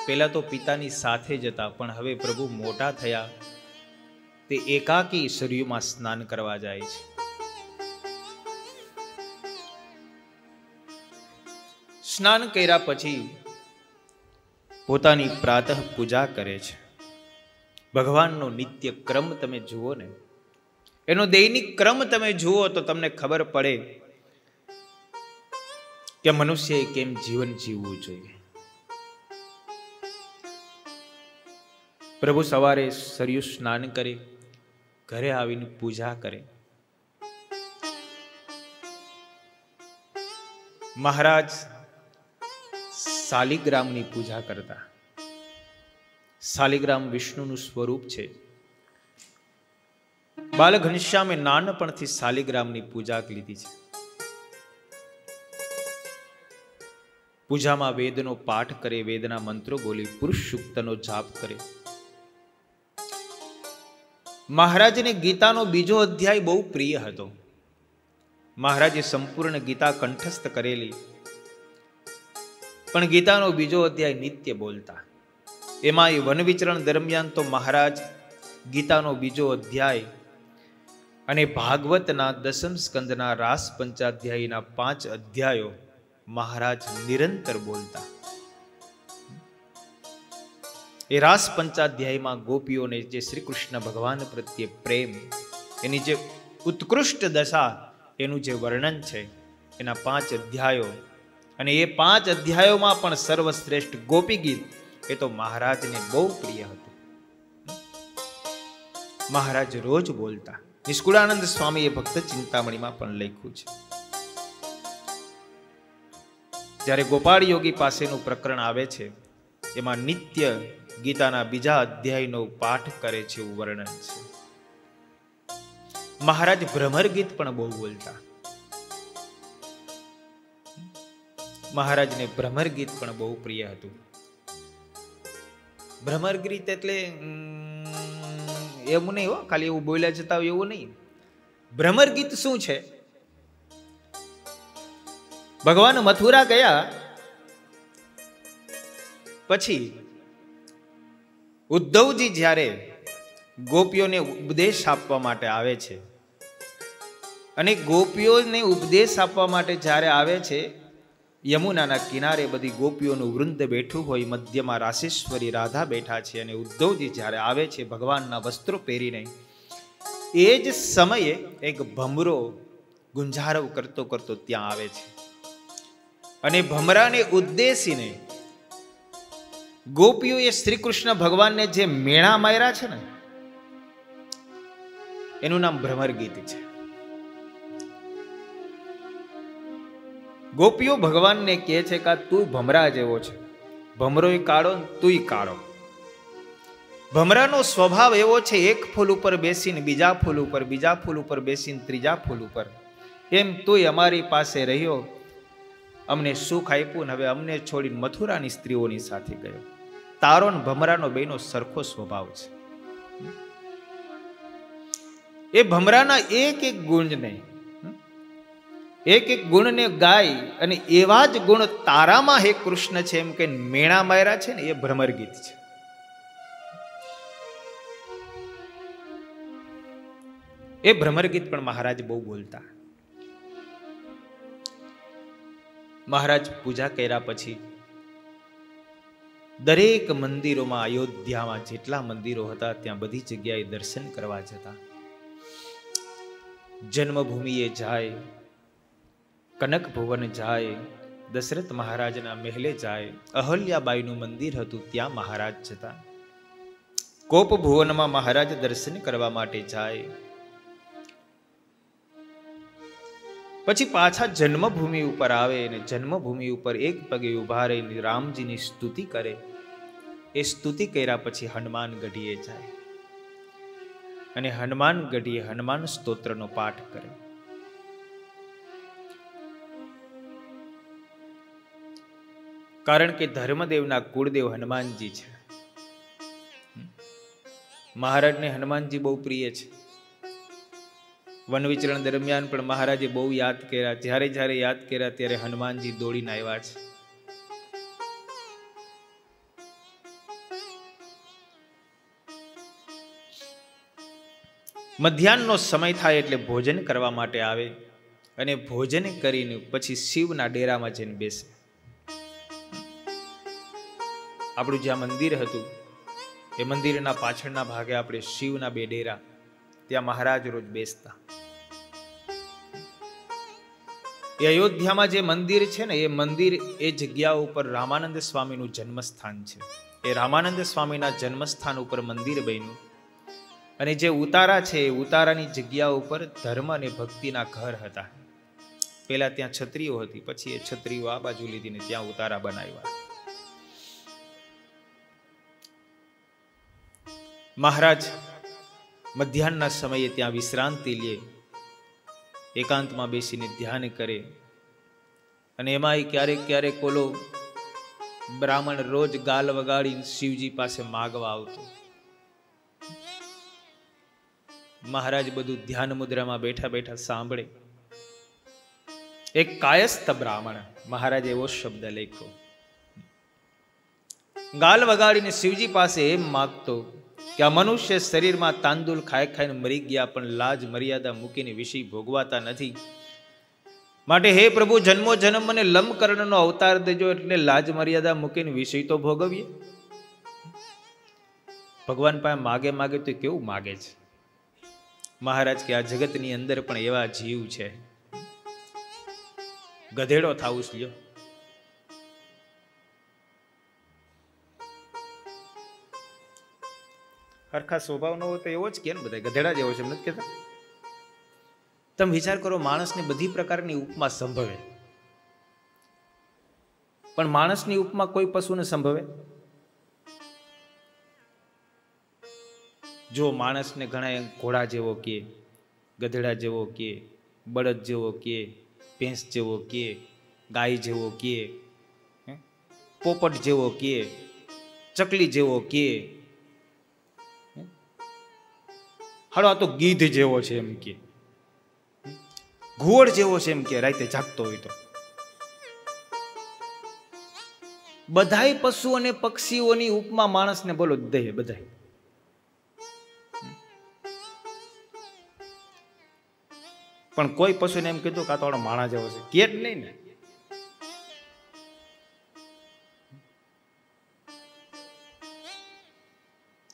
પેલા તો પિતાની સાથે જતા, પણ હવે પ્રભુ મોટા થયા, તે એકાકી સરયુમાં સ્નાન કરવા જાય છે. સ્નાન કર્યા પછી પોતાની પ્રાતઃ પૂજા કરે છે. ભગવાનનો નિત્ય ક્રમ તમે જુઓ ને, એનો દૈનિક ક્રમ તમે જુઓ તો તમને ખબર પડે કે મનુષ્યએ કેમ જીવન જીવવું જોઈએ. પ્રભુ સવારે સરયુ સ્નાન કરે, ઘરે આવીને પૂજા કરે. મહારાજ શાલિગ્રામની પૂજા કરતા. શાલિગ્રામ વિષ્ણુનું સ્વરૂપ છે. બાલ ઘનશ્યામે નાનપણથી શાલિગ્રામની પૂજા લીધી છે. પૂજામાં વેદનો પાઠ કરે, વેદના મંત્રો બોલી, પુરુષ સૂક્તનો જાપ કરે. મહારાજને ગીતાનો બીજો અધ્યાય બહુ પ્રિય હતો. મહારાજે સંપૂર્ણ ગીતા કંઠસ્થ કરેલી, પણ ગીતાનો બીજો અધ્યાય નિત્ય બોલતા. એમાં વન વિચરણ દરમિયાન તો મહારાજ ગીતાનો બીજો અધ્યાય અને ભાગવતના દસમ સ્કંદના રાસ પંચાધ્યાયના 5 અધ્યાયો મહારાજ નિરંતર બોલતા. એ રાસ પંચાધ્યાયમાં ગોપીઓને જે શ્રી કૃષ્ણ ભગવાન પ્રત્યે પ્રેમ, એની જે ઉત્કૃષ્ટ દશા, એનું જે વર્ણન છે, એના 5 અધ્યાયો, અને એ 5 અધ્યાયોમાં પણ સર્વશ્રેષ્ઠ ગોપી ગીત એ તો મહારાજને બહુ પ્રિય હતું. મહારાજ રોજ બોલતા. નિષ્કુળાનંદ સ્વામી એ ભક્ત ચિંતામણીમાં પણ લખ્યું છે. જ્યારે ગોપાળ યોગી પાસેનું પ્રકરણ આવે છે, એમાં નિત્ય ગીતાના બીજા અધ્યાયનો પાઠ કરે છે એવું વર્ણન છે. મહારાજ ભ્રમર ગીત પણ બહુ બોલતા. મહારાજને ભ્રમર ગીત પણ બહુ પ્રિય હતું. ભ્રમર ગીત એટલે એવું નહીં હો, ખાલી એવું બોલ્યા જતા હોય એવું નહીં. ભ્રમર ગીત શું છે? ભગવાન મથુરા ગયા પછી ઉદ્ધવજી જ્યારે ગોપીઓને ઉપદેશ આપવા માટે આવે છે, અને ગોપીઓને ઉપદેશ આપવા માટે જ્યારે આવે છે, યમુનાના કિનારે બધી ગોપીઓનું વૃંદ બેઠું હોય, મધ્યમાં રાસેશ્વરી રાધા બેઠા છે, અને ઉદ્ધવજી જ્યારે આવે છે ભગવાનના વસ્ત્રો પહેરીને, એ જ સમયે એક ભમરો ગુંજારવ કરતો કરતો ત્યાં આવે છે, અને ભમરાને ઉદ્દેશીને ગોપીઓએ શ્રી કૃષ્ણ ભગવાનને જે મેણા માર્યા છે ને, એનું નામ ભ્રમર ગીત છે. ગોપીઓ ભગવાનને કહે છે કે તું ભમરા જેવો છે, ભમરોય કાળો તુંય કાળો. ભમરાનો સ્વભાવ એવો છે, એક ફૂલ ઉપર બેસીને બીજા ફૂલ ઉપર, બીજા ફૂલ ઉપર બેસીને ત્રીજા ફૂલ ઉપર. એમ તુંય અમારી પાસે રહ્યો, અમને સુખ આપ્યું, ને હવે અમને છોડીને મથુરાની સ્ત્રીઓની સાથે ગયો. તારો ને ભમરાનો બેનો સરખો સ્વભાવ છે. એ ભમરાના એક એક ગુણને, એક એક ગુણને ગાય, અને એવા જ ગુણ તારામાં હે કૃષ્ણ છે એમ કે મેણા માર્યા છે ને, એ ભ્રમર ગીત છે. એ ભ્રમર ગીત પણ મહારાજ બહુ બોલતા. મહારાજ પૂજા કર્યા પછી દરેક મંદિરોમાં, અયોધ્યામાં જેટલા મંદિરો હતા ત્યાં બધી જગ્યાએ દર્શન કરવા જતા. જન્મભૂમિએ જાય, કનક ભુવન જાય, દશરથ મહારાજના મહેલે જાય, અહલ્યાબાઈનું મંદિર હતું ત્યાં મહારાજ જતા. કોપ ભુવનમાં મહારાજ દર્શન કરવા માટે જાય. પછી પાછા જન્મભૂમિ ઉપર આવે, અને જન્મભૂમિ ઉપર એક પગે ઉભા રહીને રામજીની સ્તુતિ કરે. એ સ્તુતિ કર્યા પછી હનુમાન ગઢીએ જાય, અને હનુમાન ગઢીએ હનુમાન સ્તોત્રનો પાઠ કરે. કારણ કે ધર્મદેવના કુળદેવ હનુમાનજી છે. મહારાજને હનુમાનજી બહુ પ્રિય છે. વન વિચરણ દરમિયાન પણ મહારાજે બહુ યાદ કર્યા. જ્યારે જ્યારે યાદ કર્યા ત્યારે હનુમાનજી દોડીને આવ્યા છે. મધ્યાહનનો સમય થાય એટલે ભોજન કરવા માટે આવે અને ભોજન કરીને પછી શિવના ડેરામાં જઈને બેસે. આપણું જ્યાં મંદિર હતું એ મંદિરના પાછળના ભાગે આપણે શિવના 2 ડેરા, ત્યાં મહારાજ રોજ બેસતા. એ અયોધ્યામાં જે મંદિર છે ને, એ મંદિર એ જગ્યા ઉપર રામાનંદ સ્વામીનું જન્મસ્થાન છે. એ રામાનંદ સ્વામીના જન્મસ્થાન ઉપર મંદિર બન્યું. અને જે ઉતારા છે એ ઉતારાની જગ્યા ઉપર ધર્મ અને ભક્તિના ઘર હતા. પહેલા ત્યાં છત્રીઓ હતી, પછી એ છત્રીઓ આ બાજુ લીધીને ત્યાં ઉતારા બનાવ્યા. મહારાજ મધ્યાહનના સમયે ત્યાં વિશ્રાંતિ લે, એકાંતમાં બેસીને ધ્યાન કરે. અને એમાંય ક્યારેક ક્યારેક ઓલો બ્રાહ્મણ રોજ ગાલ વગાડીને શિવજી પાસે માગવા આવતો. મહારાજ બધું ધ્યાન મુદ્રામાં બેઠા બેઠા સાંભળે. એક કાયસ્થ બ્રાહ્મણ, મહારાજ એવો શબ્દ લખ્યો, ગાલ વગાડીને શિવજી પાસે એમ માગતો કે આ મનુષ્ય શરીરમાં તાંદુલ ખાઈ ખાઈને મરી ગયા, પણ લાજ મર્યાદા મૂકીને વિષય ભોગવાતા નથી. માટે હે પ્રભુ, જન્મો જન્મ મને લંબકર્ણનો અવતાર દેજો, એટલે લાજ મર્યાદા મૂકીને વિષય તો ભોગવીએ. ભગવાન પાસે માગે માગે તો કેવું માગે છે. મહારાજ કે આ જગતની અંદર પણ એવા જીવ છે, ગધેડો થાવું છે. હરખા સ્વભાવ નો હોય તો એવો જ કે ને, બધા ગધેડા જેવો છે, નથી કહેતા? તમે વિચાર કરો, માણસને બધી પ્રકારની ઉપમા સંભવે, પણ માણસની ઉપમા કોઈ પશુને સંભવે? જો માણસને ઘણા ઘોડા જેવો કે, ગધેડા જેવો કે, બળદ જેવો કે, ભેંસ જેવો કે, ગાય જેવો કે, પોપટ જેવો કે, ચકલી જેવો કે, હાલો આ તો ગીધ જેવો છે એમ કે, ઘુવડ જેવો છે એમ કે, રાતે જાગતો હોય તો. બધાય પશુ અને પક્ષીઓની ઉપમા માણસને બોલો દે, બધાય. પણ કોઈ પશુને એમ કીધું કે આ તો માણા જેવો છે, કે જ નહીં ને.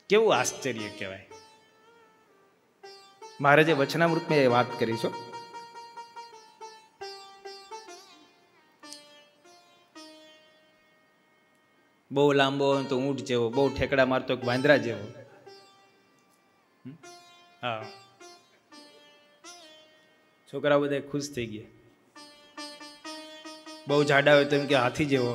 કેવું આશ્ચર્ય કહેવાય. મહારાજે વચનામૃતમાં એ વાત કરી છો. બહુ લાંબો હોય તો ઊંટ જેવો, બહુ ઠેકડા મારતો વાંદરા જેવો. હા, છોકરા બધા ખુશ થઈ ગયા. બહુ જાડા હોય તો એમ કે હાથી જેવો.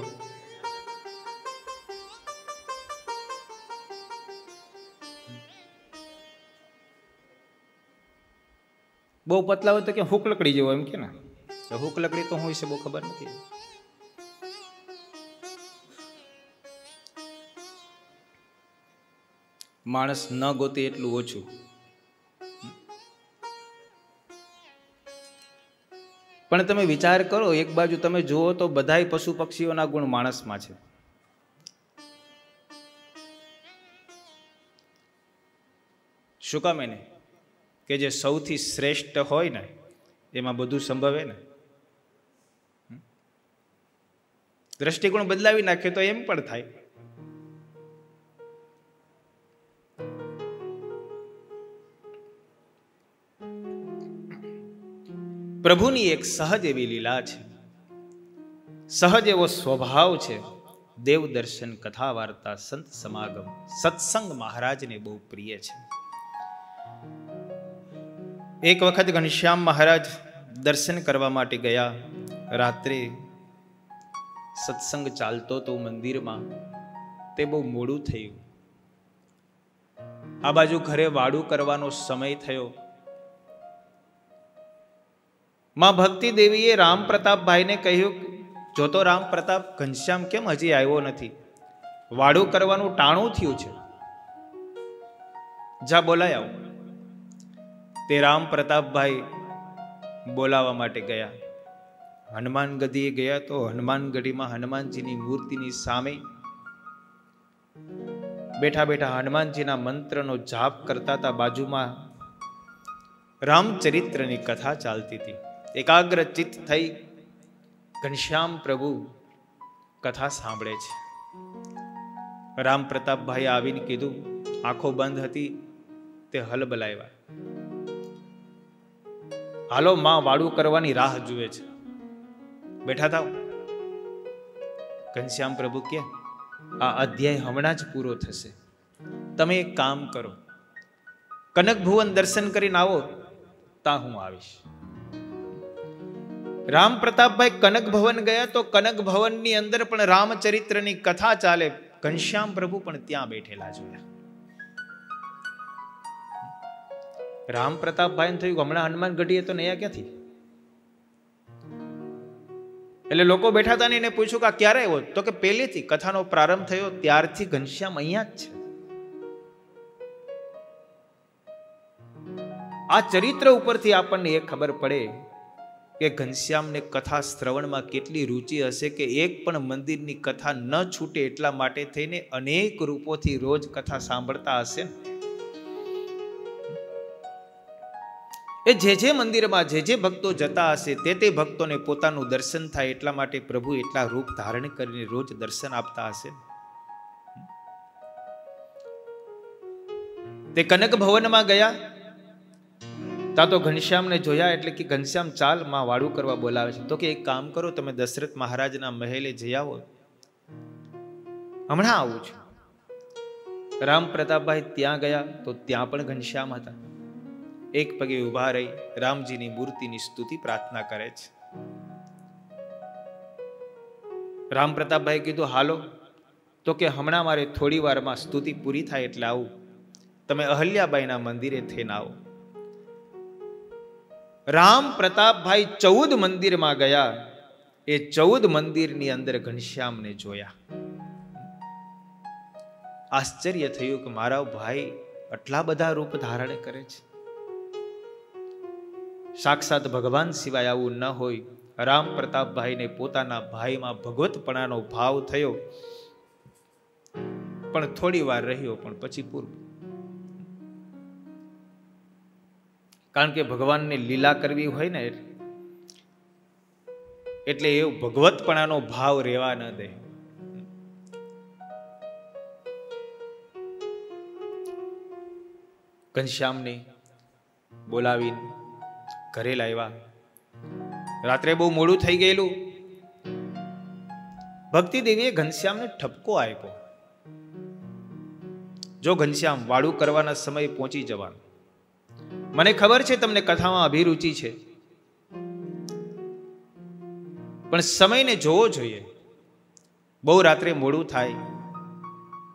બહુ પતલા હોય તો કે હુક લકડી જેવો એમ કે ને. હુક લકડી તો હોય છે બહુ ખબર નથી. માણસ ન ગોતે એટલું ઓછું. પણ તમે વિચાર કરો, એક બાજુ તમે જુઓ તો બધાય પશુ પક્ષીઓના ગુણ માણસમાં છે. શું કામ એને? કે જે સૌથી શ્રેષ્ઠ હોય ને એમાં બધું સંભવે ને. દ્રષ્ટિકોણ બદલાવી નાખે તો એમ પણ થાય. પ્રભુની એક સહજ એવી લીલા છે, સહજ એવો સ્વભાવ છે. દેવ દર્શન, કથા વાર્તા, સંત સમાગમ, સત્સંગ મહારાજને બહુ પ્રિય છે. એક વખત ઘનશ્યામ મહારાજ દર્શન કરવા માટે ગયા. રાત્રે સત્સંગ ચાલતો તો મંદિરમાં, તે બહુ મોડું થયું. આ બાજુ ઘરે વાડું કરવાનો સમય થયો. માં ભક્તિ દેવીએ રામ પ્રતાપભાઈને કહ્યું, જો તો રામ પ્રતાપ, ઘનશ્યામ કેમ હજી આવ્યો નથી? વાડું કરવાનું ટાણું થયું છે, જા બોલાય આવો. તે રામ પ્રતાપભાઈ બોલાવવા માટે ગયા. હનુમાન ગઢીએ ગયા તો હનુમાન ગઢીમાં હનુમાનજીની મૂર્તિની સામે બેઠા બેઠા હનુમાનજીના મંત્રનો જાપ કરતા હતા. બાજુમાં રામચરિત્રની કથા ચાલતી હતી. એકાગ્ર ચિત્ત થઈ ઘનશ્યામ પ્રભુ કથા સાંભળે છે. રામ પ્રતાપભાઈ આવીને કીધું, આંખો બંધ હતી તે હલબલાવ્યા, હાલો માં વાડું કરવાની રાહ જુએ છે, બેઠા થાવ. ઘનશ્યામ પ્રભુ કે આ અધ્યાય હમણાં જ પૂરો થશે, તમે એક કામ કરો, કનક ભુવન દર્શન કરીને આવો, તા હું આવીશ. રામ પ્રતાપભાઈ કનક ભવન ગયા તો કનક ભવનની અંદર પણ રામચરિત્રની કથા ચાલે. ઘનશ્યામ પ્રભુ પણ ત્યાં બેઠેલા જોયા. રામ પ્રતાપભાઈ થયું હમણાં હનુમાન ગઢીએ તો નયા ક્યાંથી? એટલે લોકો બેઠા હતા ને એને પૂછ્યું કે આ ક્યારે આવ્યો? તો કે પહેલેથી કથાનો પ્રારંભ થયો ત્યારથી ઘનશ્યામ અહીંયા જ છે. આ ચરિત્ર ઉપરથી આપણને એ ખબર પડે કે ઘનશ્યામને કથા શ્રવણમાં કેટલી રુચિ હશે કે એક પણ મંદિરની કથા ન છૂટે એટલા માટે થઈને અનેક રૂપોથી રોજ કથા સાંભળતા હશે. એ જે મંદિરમાં જે ભક્તો જતા હશે તે ભક્તોને પોતાનું દર્શન થાય એટલા માટે પ્રભુ એટલા રૂપ ધારણ કરીને રોજ દર્શન આપતા હશે. તે કનક ભવનમાં ગયા તા તો ઘનશ્યામને જોયા એટલે કે ઘનશ્યામ ચાલ માં વાડું કરવા બોલાવે છે. તો કે એક કામ કરો, તમે દશરથ મહારાજના મહેલે જઈ આવો, હમણાં આવું છું. રામ પ્રતાપભાઈ ત્યાં ગયા તો ત્યાં પણ ઘનશ્યામ હતા. એક પગે ઉભા રહી રામજીની મૂર્તિની સ્તુતિ પ્રાર્થના કરે છે. રામ પ્રતાપભાઈ કીધું હાલો. તો કે હમણાં મારે થોડી વારમાં સ્તુતિ પૂરી થાય એટલે આવું, તમે અહલ્યાબાઈના મંદિરે થઈને આવો. રામ પ્રતાપભાઈ 14 મંદિરમાં ગયા. એ 14 મંદિરની અંદર ઘનશ્યામને જોયા. આશ્ચર્ય થયું કે મારા ભાઈ આટલા બધા રૂપ ધારણ કરે છે. સાક્ષાત ભગવાન સિવાય આવું ન હોય. રામ પ્રતાપભાઈને પોતાના ભાઈમાં ભગવતપણાનો ભાવ થયો, પણ થોડી વાર રહ્યો, પણ પછી પૂરું. કારણ કે ભગવાનને લીલા કરવી હોય ને એટલે એ ભગવતપણાનો ભાવ રહેવા ન દે. ઘનશ્યામને બોલાવીને ઘરે લાવ્યા. રાત્રે બહુ મોડું થઈ ગયેલું. ભક્તિ દેવીએ ઘનશ્યામને ઠપકો આપ્યો, જો ઘનશ્યામ વાડું કરવાના સમયે પહોંચી જવાનું. મને ખબર છે તમને કથામાં અભિરુચિ છે, પણ સમયને જોવો જોઈએ. બહુ રાત્રે મોડું થાય,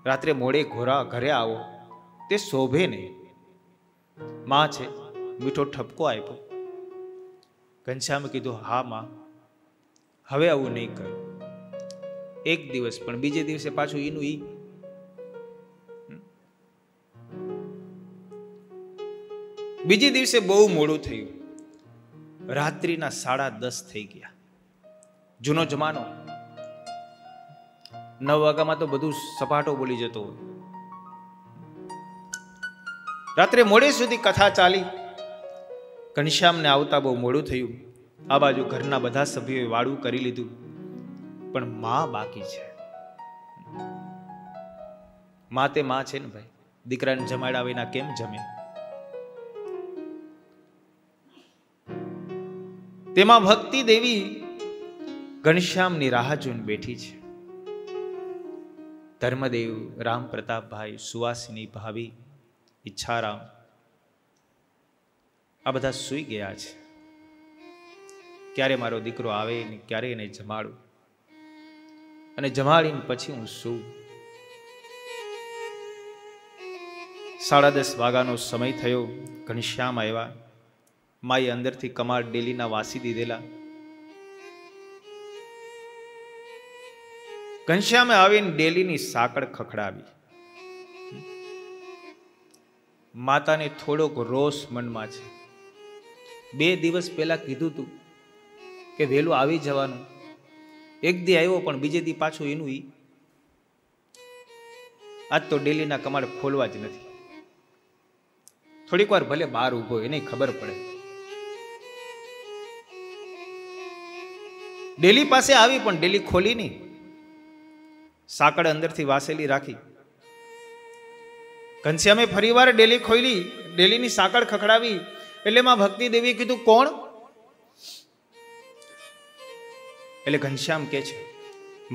રાત્રે મોડે ઘરે આવો તે શોભે નહીં. માં છે, મીઠો ઠપકો આપ્યો. ઘનશ્યામે કીધું હા માં, હવે આવું નહીં કર. એક દિવસ, પણ બીજે દિવસે પાછું ઈનું ઈ. બીજે દિવસે બહુ મોડું થયું. રાત્રિના 10:30 થઈ ગયા. જૂનો જમાનો, 9 વાગ્યામાં તો બધું સપાટો બોલી જતો હોય. રાત્રે મોડે સુધી કથા ચાલી. ઘનશ્યામને આવતા બહુ મોડું થયું. આ બાજુ ઘરના બધા સભ્યોએ વાડું કરી લીધું, પણ માં બાકી છે. માં તે માં છે ને ભાઈ, દીકરાને જમાડ્યા વિના કેમ જમે? તેમાં ભક્તિ દેવી ઘનશ્યામની રાહ જોઈને બેઠી છે. ધર્મદેવ, રામ પ્રતાપભાઈ, સુવાસિની ભાભી, ઈચ્છારામ, આ બધા સૂઈ ગયા છે. ક્યારે મારો દીકરો આવે ને ક્યારે એને જમાડું, અને જમાડીને પછી હું સૂ. 10:30 વાગ્યાનો સમય થયો. ઘનશ્યામ આવ્યા. માએ અંદરથી કમાડ ડેલીના વાસી દીધેલા. ઘનશ્યામે આવીને ડેલીની સાંકળ ખખડાવી. માતાને થોડોક રોષ મનમાં છે. 2 દિવસ પહેલા કીધું તું કે વહેલું આવી જવાનું, એક દી આવ્યો પણ બીજે દી પાછું એનું ઈ. આજ તો ડેલીના કમાડ ખોલવા જ નથી. થોડીક વાર ભલે બહાર ઊભો એને ખબર પડે. ડેલી પાસે આવી પણ ડેલી ખોલી નહીં, સાંકળ અંદરથી વાસેલી રાખી. ઘનશ્યામે ફરીવાર ડેલી ખોલી, ડેલીની સાંકળ ખખડાવી એટલે માં ભક્તિ દેવીએ કીધું કોણ? એટલે ઘનશ્યામ કે છે,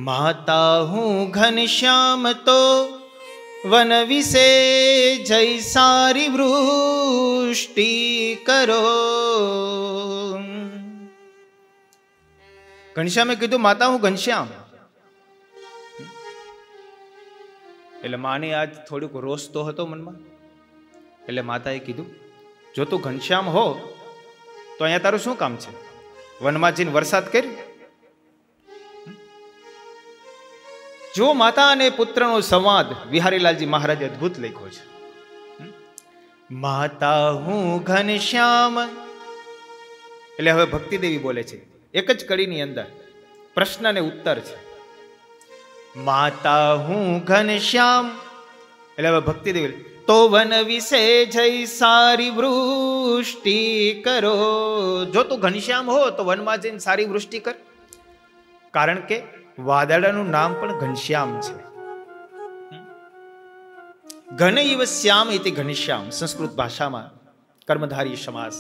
માતા હું ઘનશ્યામ તો વન વિશે જય સારી વૃષ્ટિ કરો. ઘનશ્યામે કીધું માતા હું ઘનશ્યામ. એટલે માને આજ થોડુંક રોષ તો હતો મનમાં. એટલે માતાએ કીધું જો તું ઘનશ્યામ હો તો અહીંયા તારું શું કામ છે? વનમાં જઈને વરસાદ કર. જો માતા અને પુત્રનો સંવાદ વિહારીલાલજી મહારાજે અદ્ભુત લખ્યો છે. માતા હું ઘનશ્યામ એટલે હવે ભક્તિ દેવી બોલે છે એક જ કડીની અંદર પ્રશ્ન અને ઉત્તર છે. માતા હું ઘનશ્યામ એટલે હવે ભક્તિ દેવી તો વન વિશે જય સારી વૃષ્ટિ કરો. જો તું ઘનશ્યામ હો તો વનમાં જઈને સારી વૃષ્ટિ કર. કારણ કે વાદળાનું નામ પણ ઘનશ્યામ છે. ઘન ઇવ શ્યામ ઇતિ ઘનશ્યામ સંસ્કૃત ભાષામાં કર્મધારી સમાસ.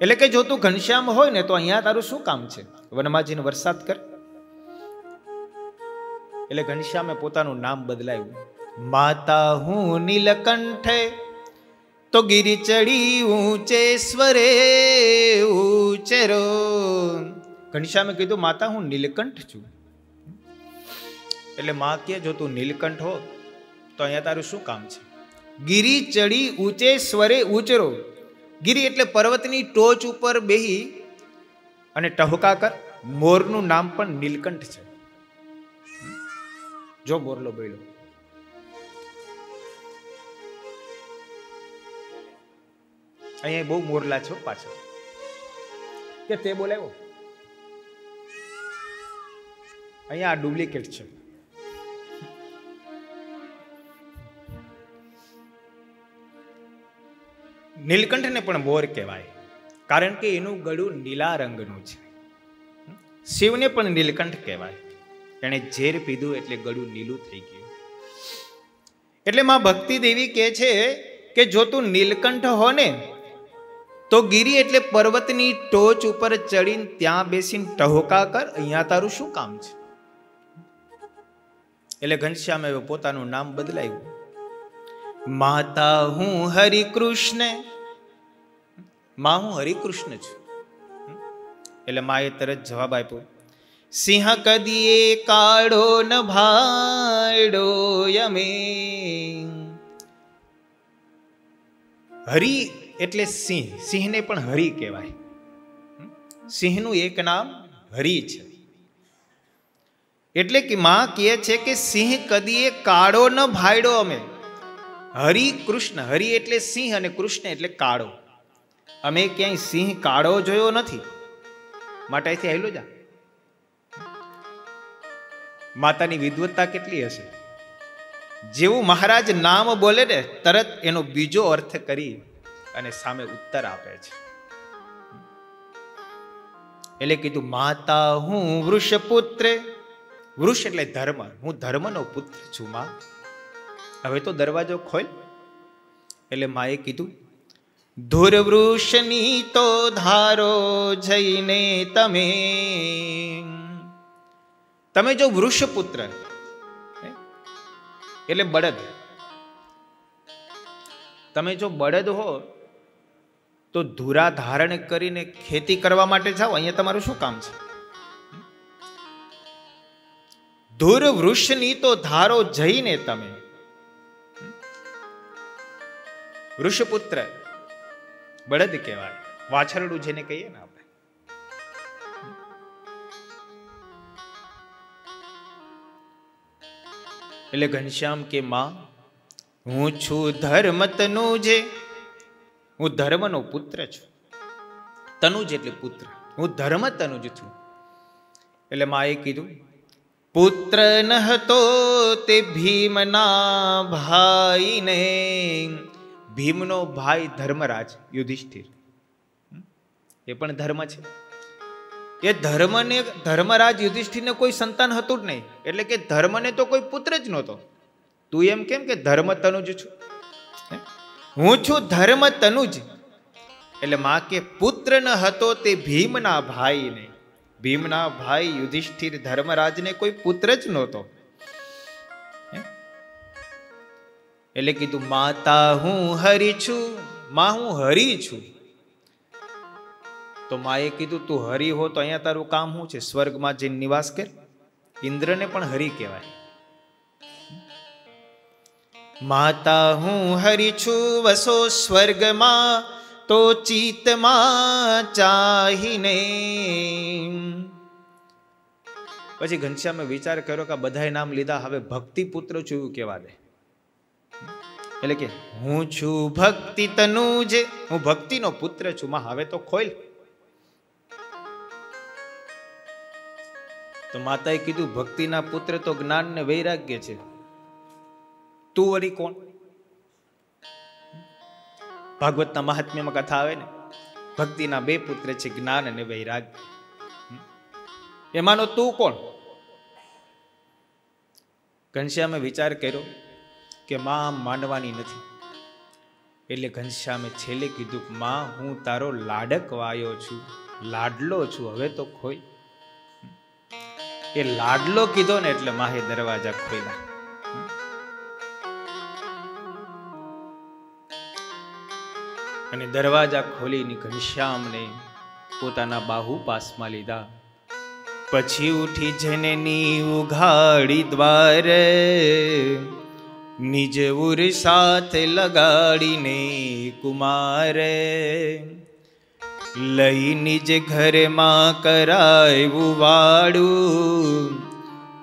એટલે કે જો તું ઘનશ્યામ હોય ને તો અહીંયા તારું શું કામ છે? વનમાં જઈને વરસાદ કર. એટલે ઘનશ્યામે પોતાનું નામ બદલાયું. માતા હું નીલકંઠે તો ગિરી ચડી ઊંચે સ્વરે ઉચેરો. ઘનશ્યામે કીધું માતા હું નીલકંઠ છું. એટલે માં કે જો તું નીલકંઠ હો તો અહીંયા તારું શું કામ છે? ગિરી ચડી ઊંચે સ્વરે ઉચેરો. ગિરી એટલે પર્વતની ટોચ ઉપર બેહી અને ટહુકા કર. મોરનું નામ પણ નીલકંઠ છે. જો મોરલો બોલ્યો. અહીંયા બહુ મોરલા છો પાછળ કે તે બોલાવ્યો. અહીંયા આ ડુપ્લિકેટ છે. નીલકંઠને પણ મોર કહેવાય કારણ કે એનું ગળું નીલા રંગનું છે. શિવને પણ નીલકંઠ કહેવાય. એણે ઝેર પીધું એટલે ગળું નીલું થઈ ગયું. એટલે માં ભક્તિ દેવી કહે છે કે જો તું નીલકંઠ હો ને તો ગિરી એટલે પર્વતની ટોચ ઉપર ચડીને ત્યાં બેસીને ટહોકા કર. અહીંયા તારું શું કામ છે? એટલે ઘનશ્યામે પોતાનું નામ બદલાયું. માતા હું હરિકૃષ્ણ. માં હું હરિકૃષ્ણ છું. એટલે માએ તરત જવાબ આપ્યો. સિંહ કદીએ કાળો ન ભાડો યમે. હરિ એટલે સિંહ. સિંહને પણ હરિ કહેવાય. સિંહનું એક નામ હરિ છે. એટલે કે માં કહે છે કે સિંહ કદીએ કાળો ન ભાડ્યો અમે. હરિ કૃષ્ણ. હરિ એટલે સિંહ અને કૃષ્ણ એટલે કાળો. અમે ક્યાંય સિંહ કાળો જોયો નથી. માટે અહીંથી આવેલો જા. માતાની વિદ્વત્તા કેટલી હશે! જેવું મહારાજ નામ બોલે ને તરત એનો બીજો અર્થ કરી અને સામે ઉત્તર આપે છે. એટલે કીધું માતા હું વૃષપુત્ર. વૃષ એટલે ધર્મ. હું ધર્મનો પુત્ર છું માં. હવે તો દરવાજો ખોલ. એટલે માએ કીધું ધુરવૃષની તો ધારો જઈને તમે. તમે જો વૃષપુત્ર એટલે બળદ. તમે જો બળદ હો તો ધુરા ધારણ કરીને ખેતી કરવા માટે જાઓ. અહીંયા તમારું શું કામ છે? ધુર વૃષની તો ધારો જઈને તમે. વૃષપુત્ર બળદ કહેવાય. વાછરડું જેને કહીએ ને આપણે. એટલે ઘનશ્યામ કે માં હું છું ધર્મ તનુજ, હું ધર્મનો પુત્ર છું. તનુજ એટલે પુત્ર, હું ધર્મ તનુજ છું. એટલે માએ કીધું પુત્ર ન હતો તે ભીમના ભાઈને. ભીમનો ભાઈ ધર્મરાજ યુધિષ્ઠિર, એ પણ ધર્મ છે. એ ધર્મરાજ યુધિષ્ઠિરને કોઈ સંતાન હતું જ નહીં, એટલે કે ધર્મને તો કોઈ પુત્ર જ નહોતો. તું એમ કેમ કે ધર્મ તનુજ છું? હું છું ધર્મ તનુજ. એટલે માં કે પુત્ર ન હતો તે ભીમના ભાઈને. ભીમના ભાઈ યુધિષ્ઠિર ધર્મરાજને કોઈ પુત્ર જ નહોતો. એટલે કીધું માતા હું હરિ છું, માં હું હરિ છું. તો માએ કીધું તું હરિ હો તો અહીંયા તારું કામ શું છે? સ્વર્ગમાં જઈને નિવાસ કર. ઇન્દ્રને પણ હરિ કહેવાય. માતા હું હરિ છું વસો સ્વર્ગમાં, તો ચિત્તમાં ચાહીને. પછી ઘનશ્યામે વિચાર કર્યો કે બધાએ નામ લીધા, હવે ભક્તિ પુત્ર છું એવું કહેવા દે. એટલે કે હું છું ભક્તિ તનુજ, હું ભક્તિનો પુત્ર છું. માં હવે તો ખોલ. તો માતાએ કીધું ભક્તિના પુત્ર તો જ્ઞાન ને વૈરાગ્ય છે, તું વળી કોણ? ભાગવતના મહાત્મ્યમાં કથા આવે ને, ભક્તિના બે પુત્ર છે, જ્ઞાન અને વૈરાગ્ય. એમાંનો તું કોણ? ઘનશ્યામે વિચાર કર્યો કે માં માનવાની નથી. એટલે ઘનશ્યામે છેલ્લે કીધું માં હું તારો લાડક વાયો છું, લાડલો છું, હવે તો ખોઈ. એ લાડલો કીધો ને એટલે માહે દરવાજા ખોલ્યા. અને દરવાજા ખોલીને ઘનશ્યામને પોતાના બાહુ પાસમાં લીધા. પછી ઉઠી જનની ઉઘાડી દ્વારે, નિજ ઉર સાથે લગાડીને કુમારે. લઈ નિજ ઘરમાં કરાયું વાડું,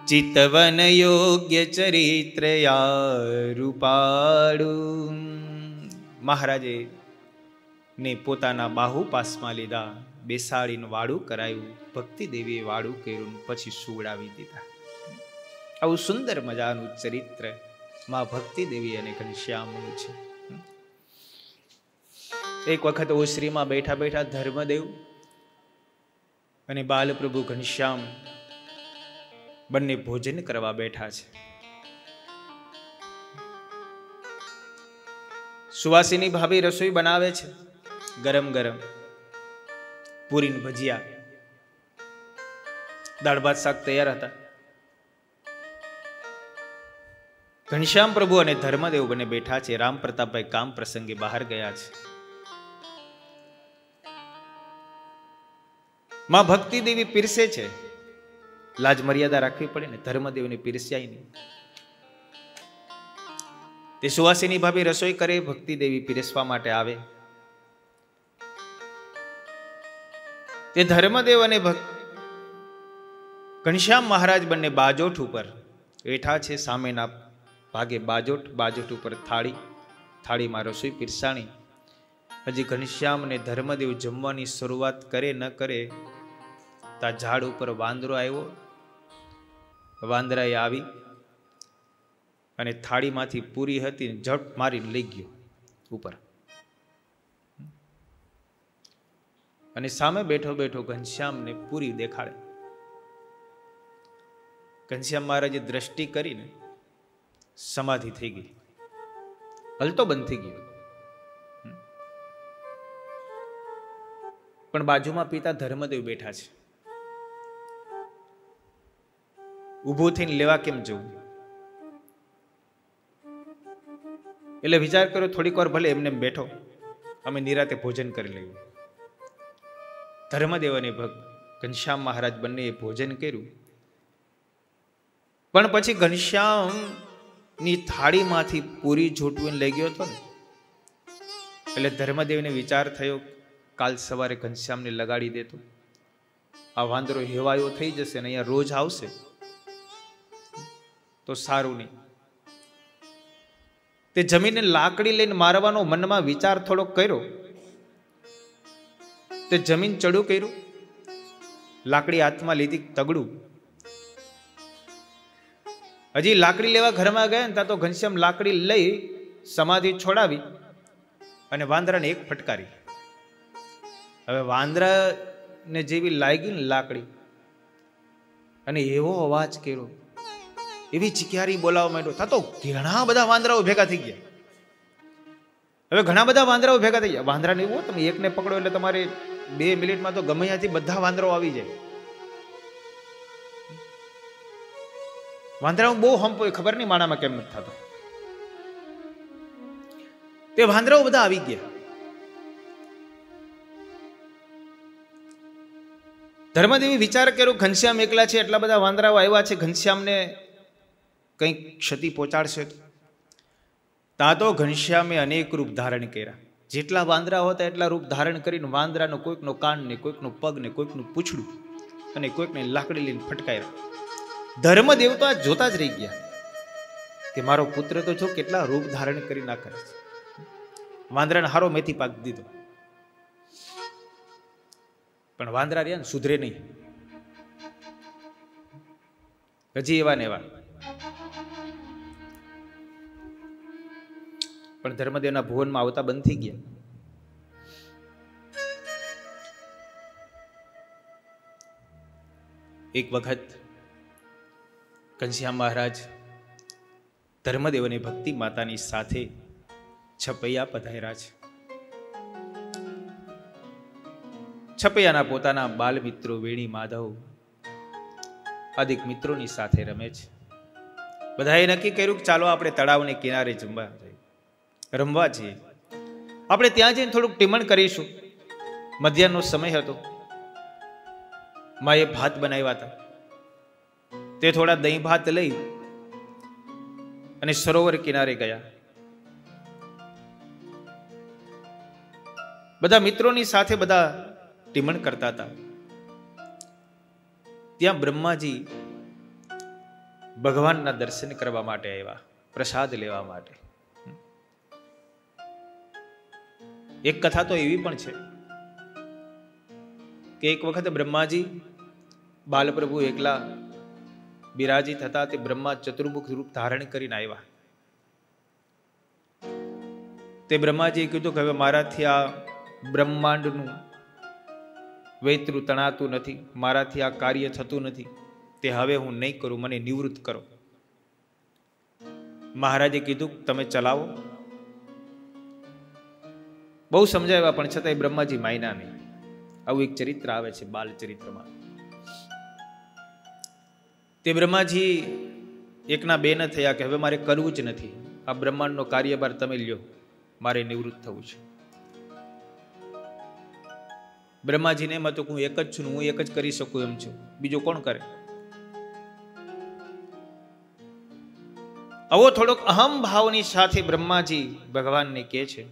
ચિતવન યોગ્ય ચરિત્ર રૂપાડું. મહારાજે ને પોતાના બાહુ પાસમાં લીધા, બેસાડીને વાડું કરાયું. ભક્તિ દેવીએ વાડું કર્યું, પછી સુવડાવી દીધા. આવું સુંદર મજાનું ચરિત્ર માં ભક્તિ દેવી અને ઘનશ્યામનું છે. એક વખત ઓસરીમાં બેઠા બેઠા ધર્મદેવ અને બાલપ્રભુ ઘનશ્યામ બંને ભોજન કરવા બેઠા છે. સુવાસિની ભાભી રસોઈ બનાવે છે, ગરમ ગરમ પૂરી ને ભજીયા, દાળ ભાત શાક તૈયાર હતા. ઘનશ્યામ પ્રભુ અને ધર્મદેવ બંને બેઠા છે. રામ પ્રતાપભાઈ કામ પ્રસંગે બહાર ગયા છે. માં ભક્તિ દેવી પીરસે છે, લાજ મર્યાદા રાખવી પડે ને, ધર્મદેવને પીરસ્યાય નહીં. તે સુવાસિની ભાભી રસોઈ કરે, ભક્તિ દેવી પીરસવા માટે આવે. તે ધર્મદેવ અને ઘનશ્યામ મહારાજ બંને બાજોઠ ઉપર બેઠા છે. સામેના ભાગે બાજોઠ ઉપર થાળીમાં રસોઈ પીરસાણી. હજી ઘનશ્યામ અને ધર્મદેવ જમવાની શરૂઆત કરે ન કરે તા ઝાડ ઉપર વાંદરો આવ્યો. વાંદરાએ આવી અને થાળીમાંથી પૂરી હતી ઝટ મારીને લઈ ગયો ઉપર. અને સામે બેઠો બેઠો ઘનશ્યામને પૂરી દેખાડે. ઘનશ્યામ મહારાજે દ્રષ્ટિ કરીને સમાધિ થઈ ગઈ, હલતો બંધ થઈ ગયો. પણ બાજુમાં પિતા ધર્મદેવ બેઠા છે. ઊભું થઈને લેવા કેમ જવું? એટલે વિચાર કર્યો થોડીક વાર ભલે એમને બેઠો, અમે નિરાતે ભોજન કરી લઈએ. ધર્મદેવ અને ઘનશ્યામ મહારાજ બંને ભોજન કર્યું. પણ પછી ઘનશ્યામ ની થાળીમાંથી પૂરી ઝૂંટવીને લઈ ગયો હતો ને, એટલે ધર્મદેવને વિચાર થયો કાલ સવારે ઘનશ્યામને લગાડી દેતો, આ વાંદરો હેવાયો થઈ જશે ને અહીંયા રોજ આવશે તો સારું નહીં. તે જમીનને લાકડી લઈને મારવાનો મનમાં વિચાર થોડોક કર્યો. તે જમીન ચડું કર્યું, લાકડી હાથમાં લીધી, તગડું. હજી લાકડી લેવા ઘરમાં ગયા ને ત્યાં તો ઘનશ્યામ લાકડી લઈ સમાધિ છોડાવી અને વાંદરાને એક ફટકારી. હવે વાંદરાને જેવી લાગી ને લાકડી અને એવો અવાજ કર્યો, એવી ચિકિયારી બોલાવવા માંડ્યો. થતો ઘણા બધા વાંદરાઓ ભેગા થઈ ગયા. હવે ઘણા બધા વાંદરાઓ ભેગા થઈ ગયા. વાંદરાને એવું, તમે એકને પકડો એટલે તમારે 2 મિનિટમાં તો ગમે ત્યાંથી બધા વાંદરાઓ આવી જાય. વાંદરાઓ બહુ હંપ હોય, ખબર નહીં માણામાં કેમ નથી થતો. તે વાંદરાઓ બધા આવી ગયા. ધર્મદેવી વિચાર કર્યો, ઘનશ્યામ એકલા છે, એટલા બધા વાંદરાઓ આવ્યા છે, ઘનશ્યામને કંઈક ક્ષતિ પહોંચાડશે. ત્યાં તો ઘનશ્યામે અનેક રૂપ ધારણ કર્યા. જેટલા વાંદરા હતા એટલા રૂપ ધારણ કરીને વાંદરાનો કોઈકનો કાન ને, કોઈકનો પગ ને, કોઈકનું પૂંછડું અને કોઈકને લાકડી લઈને ફટકાર્યા. ધર્મદેવ તો આ જોતા જ રહી ગયા કે મારો પુત્ર તો જો કેટલા રૂપ ધારણ કરી ના કરે છે. વાંદરાને હારો મેથી પાક દીધો, પણ વાંદરા રહ્યા ને સુધરે નહીં, હજી એવા ને એવા. પણ ધર્મદેવના ભુવનમાં આવતા બંધ થઈ ગયા. એક વખત ઘનશ્યામ મહારાજ ધર્મદેવની ભક્તિ માતાની સાથે છપૈયા પધાર્યા છે. છપૈયાના પોતાના બાલ મિત્રો વેણી, માધવ આદિક મિત્રોની સાથે રમે છે. બધાએ નક્કી કર્યું કે ચાલો આપણે તળાવને કિનારે રમવા જઈએ. આપણે ત્યાં જઈને થોડુંક ટીમણ કરીશું. મધ્યાહનનો સમય હતો. માએ ભાત બનાવ્યા હતા. તે થોડા દહીં ભાત લઈ અને સરોવર કિનારે ગયા. બધા મિત્રોની સાથે બધા ટીમણ કરતા હતા. ત્યાં બ્રહ્માજી ભગવાનના દર્શન કરવા માટે આવ્યા, પ્રસાદ લેવા માટે. એક કથા તો એવી પણ છે કે એક વખત બ્રહ્માજી બાલપ્રભુ એકલા બિરાજી થતા તે બ્રહ્મા ચતુર્મુખ રૂપ ધારણ કરીને આવ્યા. તે બ્રહ્માજીએ કીધું કે હવે મારાથી આ બ્રહ્માંડનું વૈતરું તણાતું નથી, મારાથી આ કાર્ય થતું નથી, તે હવે હું નહીં કરું, મને નિવૃત્ત કરો. મહારાજે કીધું તમે ચલાવો. બહુ સમજાવ્યા પણ છતાંય બ્રહ્માજી માયના નહીં. આવું એક ચરિત્ર આવે છે બાલ ચરિત્રમાં. તે બ્રહ્માજી એકના બે ન થયા કે હવે મારે કરવું જ નથી, આ બ્રહ્માંડનો કાર્યભાર તમે લ્યો, મારે નિવૃત્ત થવું છે. બ્રહ્માજીને એમ હતું કે હું એક જ છું, હું એક જ કરી શકું એમ છું, બીજો કોણ કરે. આવો થોડોક અહમ ભાવની સાથે બ્રહ્માજી ભગવાનને કહે છે.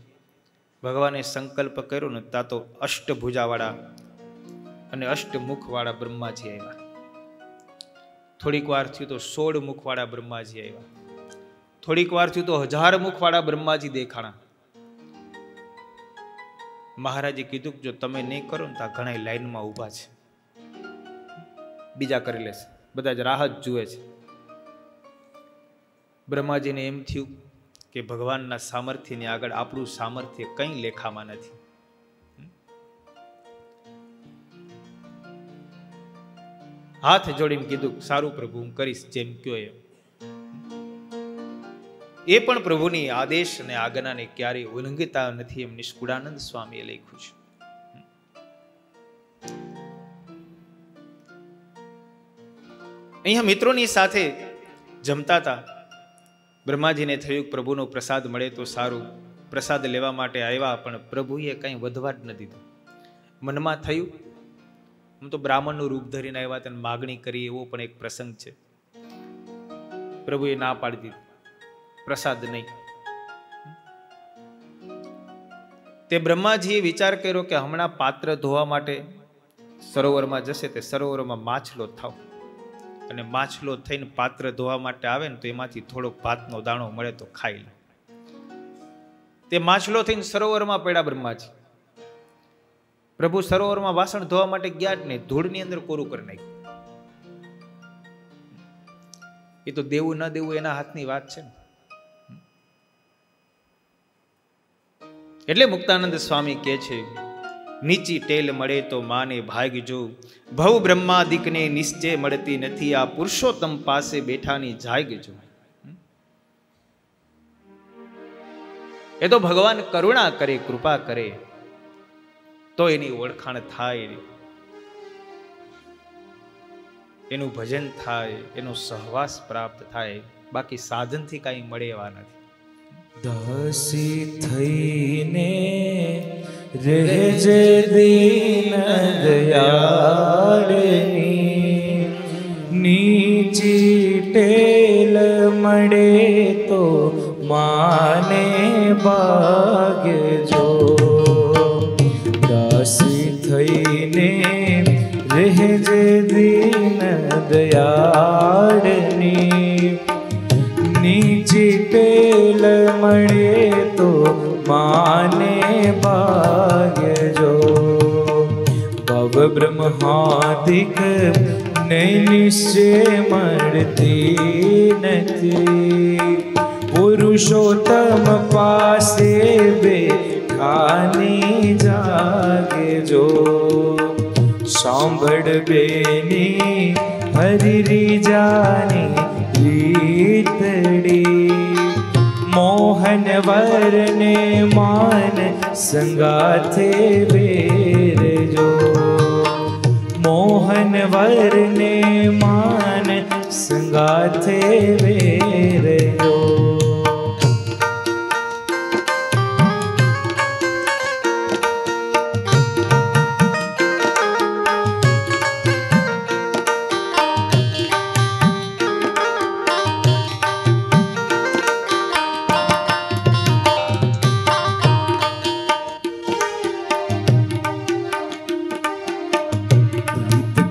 ભગવાને સંકલ્પ કર્યો ને તા તો અષ્ટભુજાવાળા અને અષ્ટમુખવાળા બ્રહ્માજી આવ્યા. થોડીક વાર થયું તો 16 મુખવાળા બ્રહ્માજી આવ્યા. થોડીક વાર થયું તો 1000 મુખવાળા બ્રહ્માજી દેખાણા. મહારાજે કીધું જો તમે નહીં કરો ને તો ઘણા લાઈનમાં ઊભા છે, બીજા કરી લેશે, બધા જ રાહ જ જુએ છે. બ્રહ્માજીને એમ થયું કે ભગવાનના સામર્થ્યની આગળ આપણું સામર્થ્ય કંઈ લેખામાં નથી. હાથ જોડીને કીધું સારું પ્રભુ, હું કરીશ જેમ કયો એમ. એ પણ પ્રભુની આદેશ અને આજ્ઞાને ક્યારેય ઉલ્લંઘિતા નથી એમ નિષ્કુળાનંદ સ્વામીએ લખ્યું છે. અહીંયા મિત્રોની સાથે જમતા હતા. બ્રહ્માજીને થયું પ્રભુનો પ્રસાદ મળે તો સારું, પ્રસાદ લેવા માટે આવ્યા, પણ પ્રભુએ કંઈ વધવા જ ન દીધું. મનમાં થયું હું તો બ્રાહ્મણનું રૂપ ધરીને આવ્યા, તેને માગણી કરી, એવો પણ એક પ્રસંગ છે. પ્રભુએ ના પાડી દીધી, પ્રસાદ નહીં. તે બ્રહ્માજીએ વિચાર કર્યો કે હમણાં પાત્ર ધોવા માટે સરોવરમાં જશે, તે સરોવરમાં માછલો થાવ, અને માછલો થઈને પાત્ર ધોવા માટે આવે ને તો એમાંથી થોડોક ભાતનો દાણો મળે તો ખાઈ લે. તે માછલો થઈને સરોવરમાં પડ્યા બ્રહ્માજી. પ્રભુ સરોવરમાં વાસણ ધોવા માટે ગયા જ નહીં, ધૂળની અંદર કોરું કરી નાખ્યું. એ તો દેવું ન દેવું એના હાથની વાત છે ને. એટલે મુક્તાનંદ સ્વામી કહે છે, નીચી ટેલ મળે તો માને ભાગજો, ભવ બ્રહ્માદિકને નિશ્ચય મળતી નથી, આ પુરુષોત્તમ પાસે બેઠાની જાગજો. એ તો ભગવાન કરુણા કરે, કૃપા કરે તો એની ઓળખાણ થાય, એનું ભજન થાય, એનો સહવાસ પ્રાપ્ત થાય. બાકી સાધનથી કાંઈ મળે એવા નથી. દાસી થઈને રહેજે દીન દયાળની, નીચી ટેલ મળે તો માને ભાગ્યજો. દાસી થઈને રહેજે દીન દયાળની, નીચી ટેલ મળે તો માને ભાગ્યજો. ભવ બ્રહ્માદિક ને નિશ્ચય મળતી નથી, પુરુષોત્તમ પાસે બેઠાની જાગજો. સાંભળ બેની હરિ જાની રીતડી, મોહન વરને માન સંગાથે વેરજો. મોહન વરને માન સંગાથે વેરજો.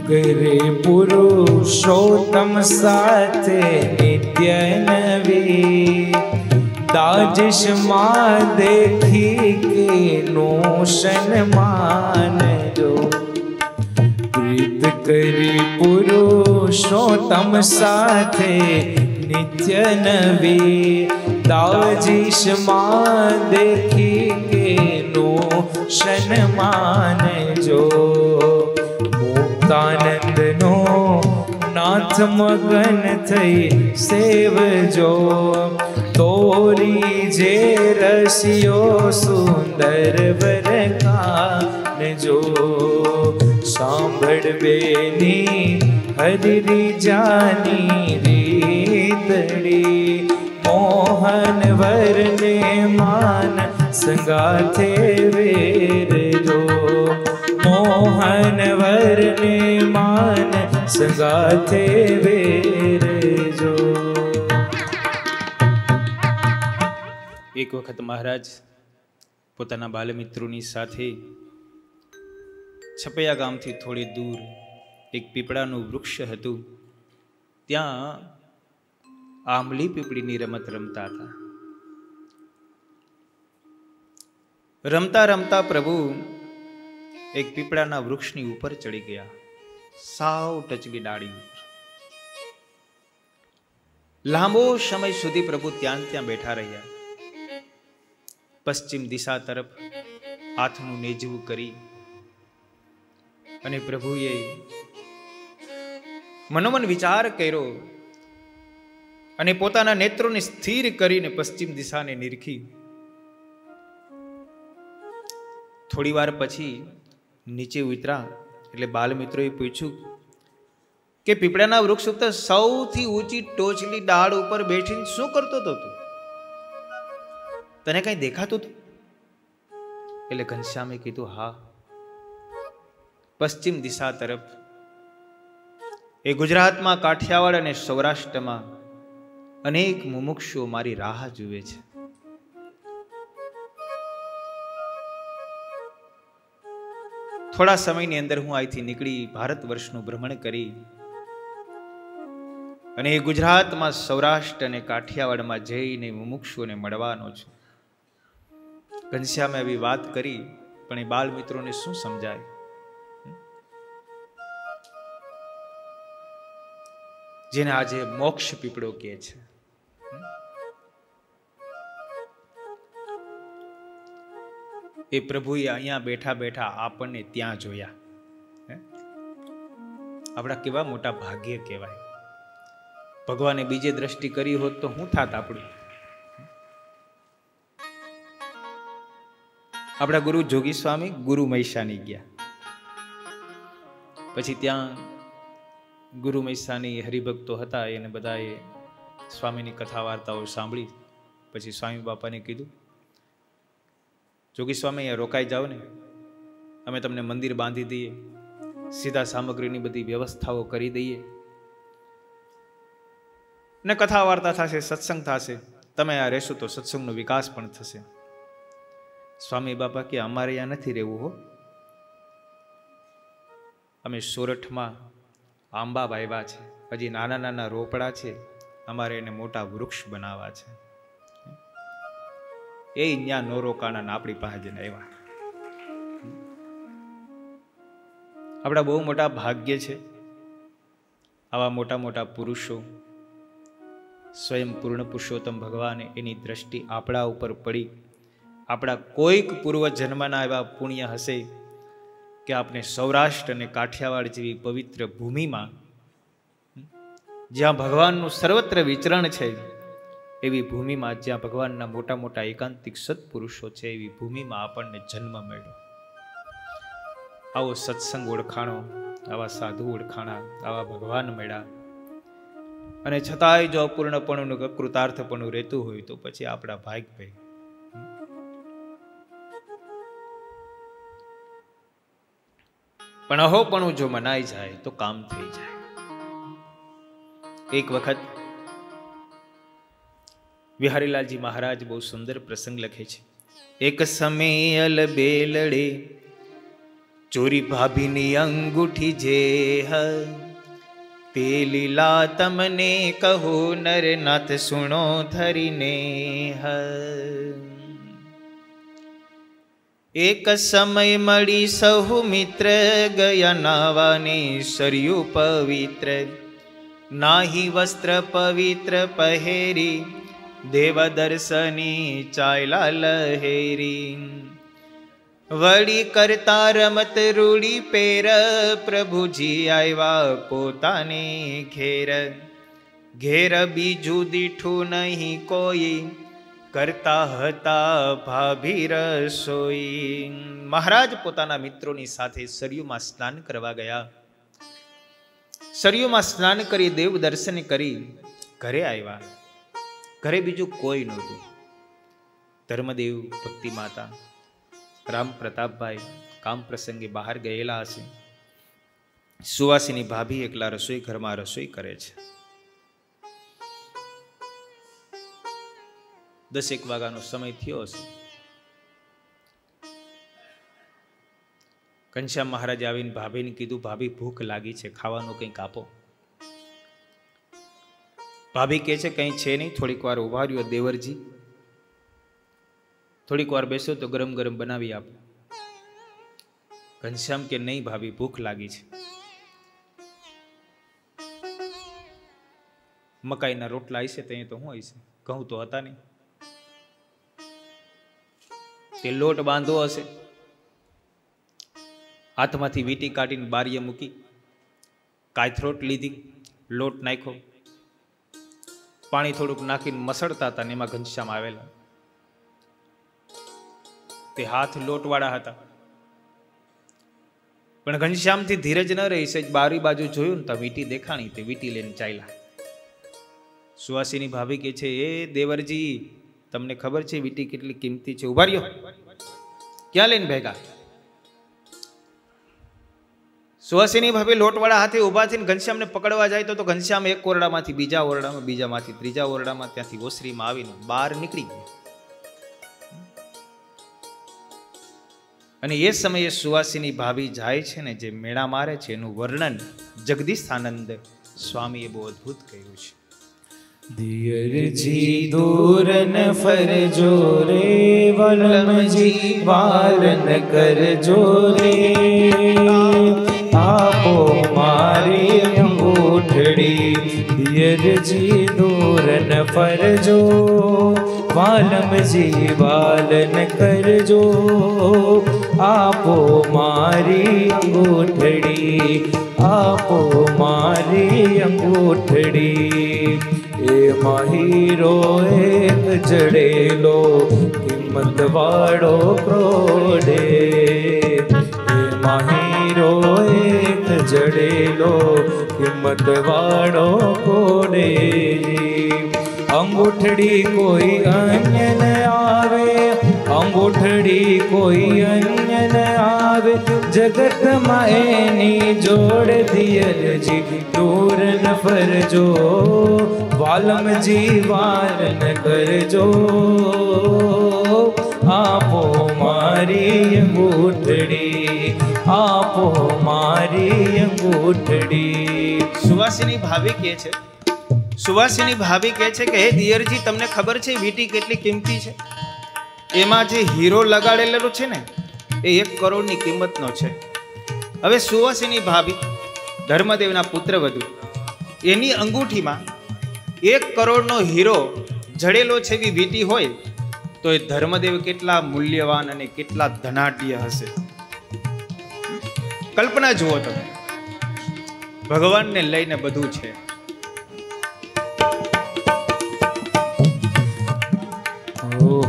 કરે પુરુષોત્તમ સાથે નિત્ય નવી, દાજિશ માં દેખી કે નો સન્માનજો. પ્રીત કરી પુરુષોત્તમ સાથે નિત્ય નવી, દાજિશ માં દેખી કે નો સન્માનજો. મુક્તાનંદનો નાથ મગન થઈ સેવજો, તોરી જે રસિયો સુંદર વરકાનજો. સાંભળ બેની હરિ જાની રીતડી, મોહન વરને માન સંગાથે વેરજો. મોહન વરને માન સંગાથે વેરજો. એક વખત મહારાજ પોતાના બાલમિત્રોની સાથે છપૈયા ગામથી થોડી દૂર એક પીપળાનું વૃક્ષ હતું, ત્યાં આંબલી પીપળીની રમત રમતા હતા. રમતા રમતા પ્રભુ એક પીપળાના વૃક્ષની ઉપર ચડી ગયા, સાવ ટચકી ડાળી ઉપર. લાંબો સમય સુધી પ્રભુ ત્યાં બેઠા રહ્યા. પશ્ચિમ દિશા તરફ હાથનું નેજવું કરી અને પ્રભુએ મનોમન વિચાર કર્યો અને પોતાના નેત્રોને સ્થિર કરીને પશ્ચિમ દિશાને નિરખી. થોડી વાર પછી નીચે ઉતરા એટલે બાલમિત્રોએ પૂછ્યું કે પીપળાના વૃક્ષ ઉપર સૌથી ઊંચી ટોચલી ડાળ ઉપર બેઠીને શું કરતો હતો તું? તને કઈ દેખાતું હતું? એટલે ઘનશ્યામે કીધું, હા, પશ્ચિમ દિશા તરફ એ ગુજરાતમાં કાઠિયાવાડ અને સૌરાષ્ટ્રમાં અનેક મુમુક્ષુઓ મારી રાહ જુએ છે. થોડા સમયની અંદર હું અહીંથી નીકળી ભારત વર્ષનું ભ્રમણ કરી અને એ ગુજરાતમાં સૌરાષ્ટ્ર અને કાઠિયાવાડમાં જઈને મુમુક્ષુઓને મળવાનો છું. ઘનશ્યામે એવી વાત કરી, પણ એ બાળ મિત્રોને શું સમજાય? જેને આજે મોક્ષ પીપળો કહે છે. એ પ્રભુએ અહીંયા બેઠા બેઠા આપણને ત્યાં જોયા. આપણા કેવા મોટા ભાગ્ય કહેવાય. ભગવાને બીજે દ્રષ્ટિ કરી હોત તો શું થાત આપણું? આપણા ગુરુ જોગી સ્વામી ગુરુ મૈસાની ગયા. પછી ત્યાં ગુરુ મૈસાની હરિભક્તો હતા, એને બધાએ સ્વામીની કથા વાર્તાઓ સાંભળી. પછી સ્વામી બાપાને કીધું, જોગી સ્વામી અહીંયા રોકાઈ જાઓ ને, અમે તમને મંદિર બાંધી દઈએ, સીધા સામગ્રીની બધી વ્યવસ્થાઓ કરી દઈએ, ને કથા વાર્તા થશે, સત્સંગ થશે, તમે આ રહેશો તો સત્સંગનો વિકાસ પણ થશે. સ્વામી બાપા કે અમારે અહીંયા નથી રહેવું હો, અમે સોરઠમાં આંબા વાવ્યા છે, હજી નાના નાના રોપડા છે, અમારે એને મોટા વૃક્ષ બનાવવા છે. એ ત્યાં નો રોકાણા ને આપણી પાસે જઈને આવ્યા. આપણા બહુ મોટા ભાગ્ય છે. આવા મોટા મોટા પુરુષો, સ્વયં પૂર્ણ પુરુષોત્તમ ભગવાને એની દ્રષ્ટિ આપણા ઉપર પડી. આપણા કોઈક પૂર્વ જન્મના એવા પુણ્ય હશે કે આપણે સૌરાષ્ટ્ર અને કાઠિયાવાડ જેવી પવિત્ર ભૂમિમાં, જ્યાં ભગવાનનું સર્વત્ર વિચરણ છે, એવી ભૂમિમાં, જ્યાં ભગવાનના મોટા મોટા એકાંતિક સત્પુરુષો છે, એવી ભૂમિમાં આપણને જન્મ મળ્યો. આવો સત્સંગ ઓળખાણો, આવા સાધુ ઓળખાણા, આવા ભગવાન મળ્યા, અને છતાંય જો અપૂર્ણપણું કૃતાર્થપણું રહેતું હોય તો પછી આપણા ભાગ ભાઈ. પણ અહોપણું જો મનાઈ જાય તો કામ થઈ જાય. એક વખત વિહારીલાલજી મહારાજ બહુ સુંદર પ્રસંગ લખે છે. એક સમય અલ બેલડે ચોરી ભાભીની અંગૂઠી જે હ, તે લીલા તમને કહો નરનાથ સુણો ધરીને હ. એક સમય મળી સહુ મિત્ર, ગયા નાવાને સરયુ પવિત્ર, નાહી વસ્ત્ર પવિત્ર પહેરી, દેવ દર્શની ચાયલા લહેરી. વળી કરતા રમત રૂડી પેર, પ્રભુજી આવ્યા પોતાને ઘેર. ઘેર બીજું દીઠું નહીં કોઈ, કરતા હતા ભાભી રસોઈ. મહારાજ પોતાના મિત્રોની સાથે સરયુમાં સ્નાન કરવા ગયા. સરયુમાં સ્નાન કરી, દેવ દર્શન કરી ઘરે આવ્યા. ઘરે બીજું કોઈ નહોતું. ધર્મદેવ, ભક્તિ માતા, રામ પ્રતાપભાઈ કામ પ્રસંગે બહાર ગયેલા હશે. સુવાસીની ભાભી એકલા રસોઈ ઘરમાં રસોઈ કરે છે. 10-1 વાગ્યાનો સમય થયો હશે. ઘનશ્યામ મહારાજ આવીને ભાભીને કીધું, ભાભી ભૂખ લાગી છે, ખાવાનું કંઈક આપો. ભાભી કહે છે કંઈ છે નહીં, થોડીક વાર ઉભા રહ્યો દેવરજી, થોડીક વાર બેસો તો ગરમ ગરમ બનાવી આપો. ઘનશ્યામ કે નહીં ભાભી, ભૂખ લાગી છે. મકાઈના રોટલા હશે તો હું હશે, ઘઉં તો હતા નહીં. તે લોટ બાંધવો હશે, હાથમાંથી વીંટી કાઢીને બારીએ મૂકી, કાયથરોટ લીધી, લોટ નાખ્યો, પાણી થોડુંક નાખીને મસળતા હતા ને એમાં ઘનશ્યામ આવેલા. તે હાથ લોટવાળા હતા, પણ ઘનશ્યામથી ધીરજ ન રહી. સહેજ બારી બાજુ જોયું ને તો વીંટી દેખાણી, તે વીંટી લઈને ચાલ્યા. સુવાસીની ભાભી કે છે, એ દેવરજી તમને ખબર છે વીંટી કેટલી કિંમતી છે? ઉભા રહ્યો, ક્યાં લઈને ભેગા? સુવાસીની ભાભી લોટવાળા હાથે ઉભા થઈને ઘનશ્યામને પકડવા જાય તો ઘનશ્યામ એક ઓરડામાંથી બીજા ઓરડામાં, બીજામાંથી ત્રીજા ઓરડામાં, ત્યાંથી ઓસરીમાં આવીને બહાર નીકળી ગયા. અને એ સમયે સુવાસીની ભાભી જાય છે ને જે મેળા મારે છે એનું વર્ણન જગદીશ આનંદ સ્વામીએ બહુ અદ્ભુત કર્યું છે. દિયરજી દૂર ન ફરજો રે વલમજી વાલ ન કરજો રે આપો મારી અંગૂઠડી દિયરજી દૂર ન ફરજો વાલમજી વાલ ન કરજો આપો મારી અંગૂઠડી આપો મારી અંગૂઠડી એમાં હીરો એક જડેલો કિંમત વાળો ક્રોડે એમાં હીરો એક જડેલો કિંમત વાળો કોડે અંગૂઠડી કોઈ અન્ય ન આવે અંગૂઠડી કોઈ અન્ય ન આવે જગતમાં એની જોડ દિયરજી દૂર ન ફરજો વાલમજી વાર ન કરજો આપો મારી અંગૂઠડી આપો મારી અંગૂઠડી. સુવાસિની ભાભી કહે છે, સુવાસિની ભાભી કહે છે કે હે દિયરજી, તમને ખબર છે વીંટી કેટલી કિંમતી છે? એમાં જે હીરો લગાડેલો છે ને એ 1 કરોડની કિંમતનો છે. હવે સુવાસિની ભાભી ધર્મદેવના પુત્રવધુ, એની અંગૂઠીમાં 1 કરોડનો હીરો જડેલો છે એવી વીંટી હોય તો એ ધર્મદેવ કેટલા મૂલ્યવાન અને કેટલા ધનાઢ્ય હશે. કલ્પના જુઓ તમે, ભગવાનને લઈને બધું છે.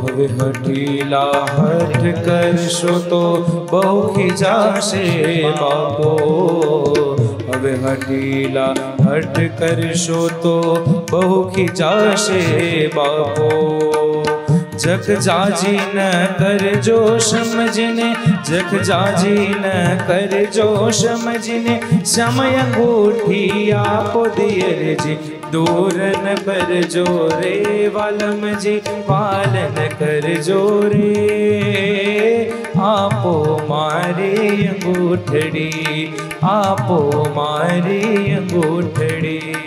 હવે હઠીલા હઠ કરશો તો બહુ ખીજાશે બાપો હવે હઠીલા હઠ કરશો તો બહુ ખીજાશે બાપો જગ જાજી ન કરજો સમજીને જગ જાજી ન કરજો સમજીને સમય અંગૂઠી આપો દિયરજી દૂર ન કરજો રે વાલમજી વાલ ન કરજો રે આપો મારી અંગૂઠડી આપો મારી અંગૂઠડી.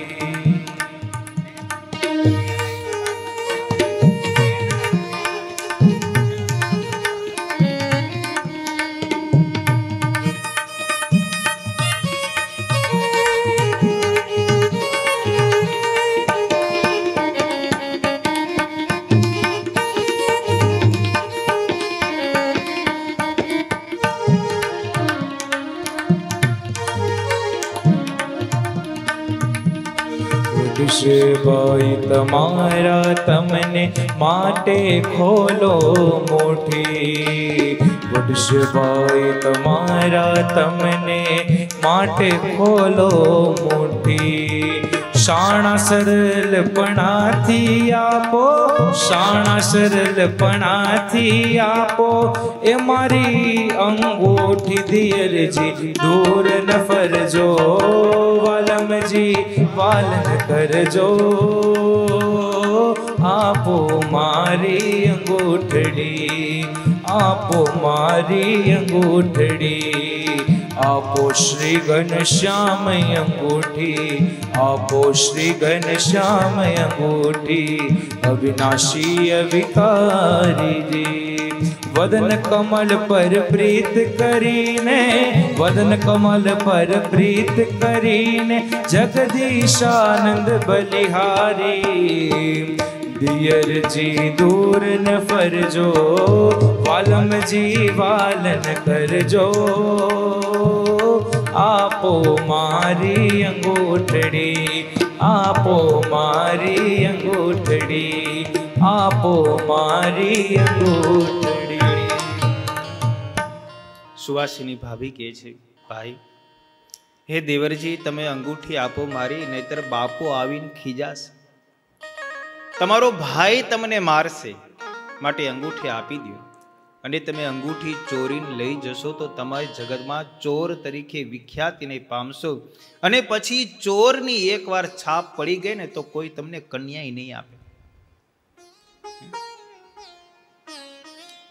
ભાઈ તમારા તમને માટે ખોલો મુઠ્ઠી વડશે ભાઈ તમારા તમને માટે ખોલો મુઠ્ઠી શાણા સરલપણાથી આપો શાણા સરલપણાથી આપો એ મારી અંગૂઠી દિયરજી દૂર ન ફરજો વાલમજી વાલ ન કરજો આપો મારી અંગૂઠડી આપો મારી અંગૂઠડી આપો શ્રી ઘનશ્યામ અંગૂઠી આપો શ્રી ઘનશ્યામ અંગૂઠી અવિનાશી અવિકારી વદન કમલ પર પ્રીત કરીને વદન કમલ પર પ્રીત કરીને જગદીશાનંદ બલિહારી દિયરજી દૂર ન ફરજો વાલમજી વાલ ન કરજો આપો મારી અંગૂઠડી આપો મારી અંગૂઠડી આપો મારી અંગૂઠડી. સુવાસિની ભાભી કહે છે, ભાઈ હે દેવરજી, તમે અંગૂઠી આપો મારી, નહીતર બાપો આવીને ખીજાશે. તમારો ભાઈ તમને મારશે, માટે અંગૂઠી આપી દો. અને તમે અંગૂઠી ચોરીને લઈ જશો તો તમારી જગતમાં ચોર તરીકે વિખ્યાતિને પામશો. અને પછી ચોરની એકવાર છાપ પડી ગઈ ને તો કોઈ તમને કન્યાય નહીં આપે.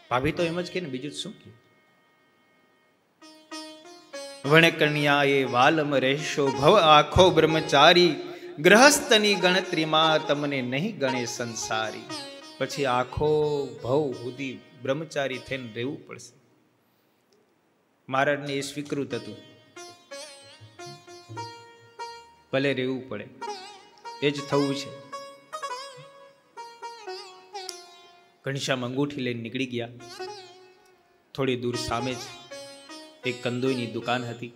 ભાભી તો એમ જ કે ને, બીજું શું કે? વણ કન્યા એ વાલમ રહેશો ભવ આખો બ્રહ્મચારી ગ્રહસ્થની ગણતરીમાં તમને નહીં ગણે સંસારી. પછી આખો ભવ સુધી બ્રહ્મચારી થઈને રહેવું પડશે. મહારાજને એ સ્વીકૃત હતું, ભલે રહેવું પડે, એ જ થવું છે. ઘનશ્યામ અંગૂઠી લઈને નીકળી ગયા. થોડી દૂર સામે જ એક કંદોઈની દુકાન હતી,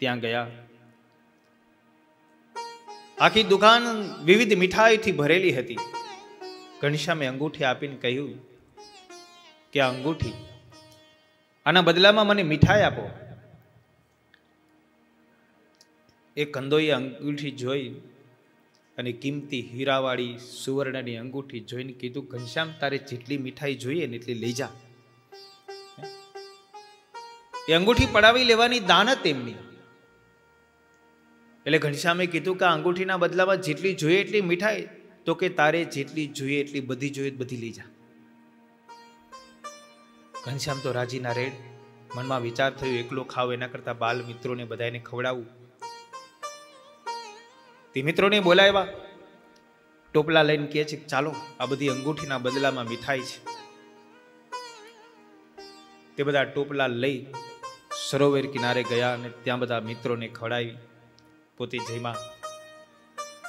ત્યાં ગયા. આખી દુકાન વિવિધ મીઠાઈથી ભરેલી હતી. ઘનશ્યામે અંગૂઠી આપીને કહ્યું કે આ અંગૂઠી, આના બદલામાં મને મીઠાઈ આપો. એ કંદોઈએ અંગૂઠી જોઈ અને કિંમતી હીરાવાળી સુવર્ણની અંગૂઠી જોઈને કીધું, ઘનશ્યામ તારે જેટલી મીઠાઈ જોઈએ ને એટલી લઈ જા. એ અંગૂઠી પડાવી લેવાની દાનત એમની. એટલે ઘનશ્યામે કીધું કે આ અંગૂઠીના બદલામાં જેટલી જોઈએ એટલી મીઠાઈ, તો કે તારે જેટલી જોઈએ એટલી બધી જોઈએ બધી લઈ જા. ઘનશ્યામ તો રાજીના રેડ. મનમાં વિચાર થયો, એકલો ખાવ એના કરતા બાલ મિત્રોને બધાને ખવડાવું. તે મિત્રોને બોલાવ્યા, ટોપલા લઈને કહે છે ચાલો આ બધી અંગૂઠીના બદલામાં મીઠાઈ છે. તે બધા ટોપલા લઈ સરોવર કિનારે ગયા અને ત્યાં બધા મિત્રોને ખવડાવી, પોતે જમ્યા.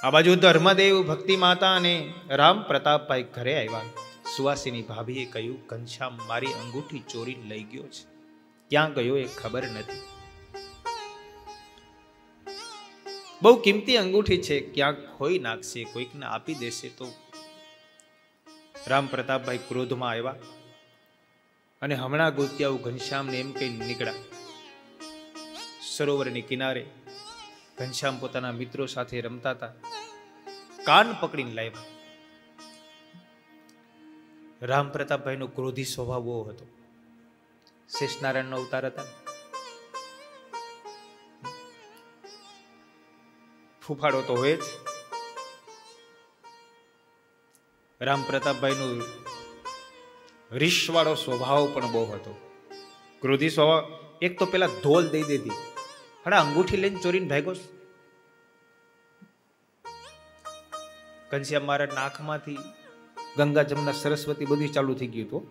આ બાજુ ધર્મદેવ, ભક્તિ માતા અને રામ પ્રતાપભાઈ ઘરે આવ્યા. સુવાસીની ભાભીએ કહ્યું, ઘનશ્યામ મારી અંગૂઠી ચોરીને લઈ ગયો છે, ક્યાં ગયો એ ખબર નથી. બહુ કિંમતી અંગૂઠી છે, ક્યાંક ખોઈ નાખશે, કોઈકને આપી દેશે તો. રામ પ્રતાપભાઈ ક્રોધમાં આવ્યા અને હમણાં ગોત્યાઓ ઘનશ્યામને એમ કઈ નીકળ્યા. સરોવરની કિનારે ઘનશ્યામ પોતાના મિત્રો સાથે રમતા હતા, કાન પકડીને લાવ્યા. રામ પ્રતાપભાઈ નો ક્રોધી સ્વભાવ બહુ હતો. શેષનારાયણ નો અવતાર હતા. ફૂફાડો તો હોય જ. રામ પ્રતાપભાઈ નો રીશવાળો સ્વભાવ પણ બહુ હતો, ક્રોધી સ્વભાવ. એક તો પેલા ધોલ દઈ દીધી, હડા અંગૂઠી લઈને ચોરીને ભાગ્યો. ઘનશ્યામ મહારાજના આંખમાંથી ગંગા, જમના, સરસ્વતી બધું ચાલુ થઈ ગયું હતું.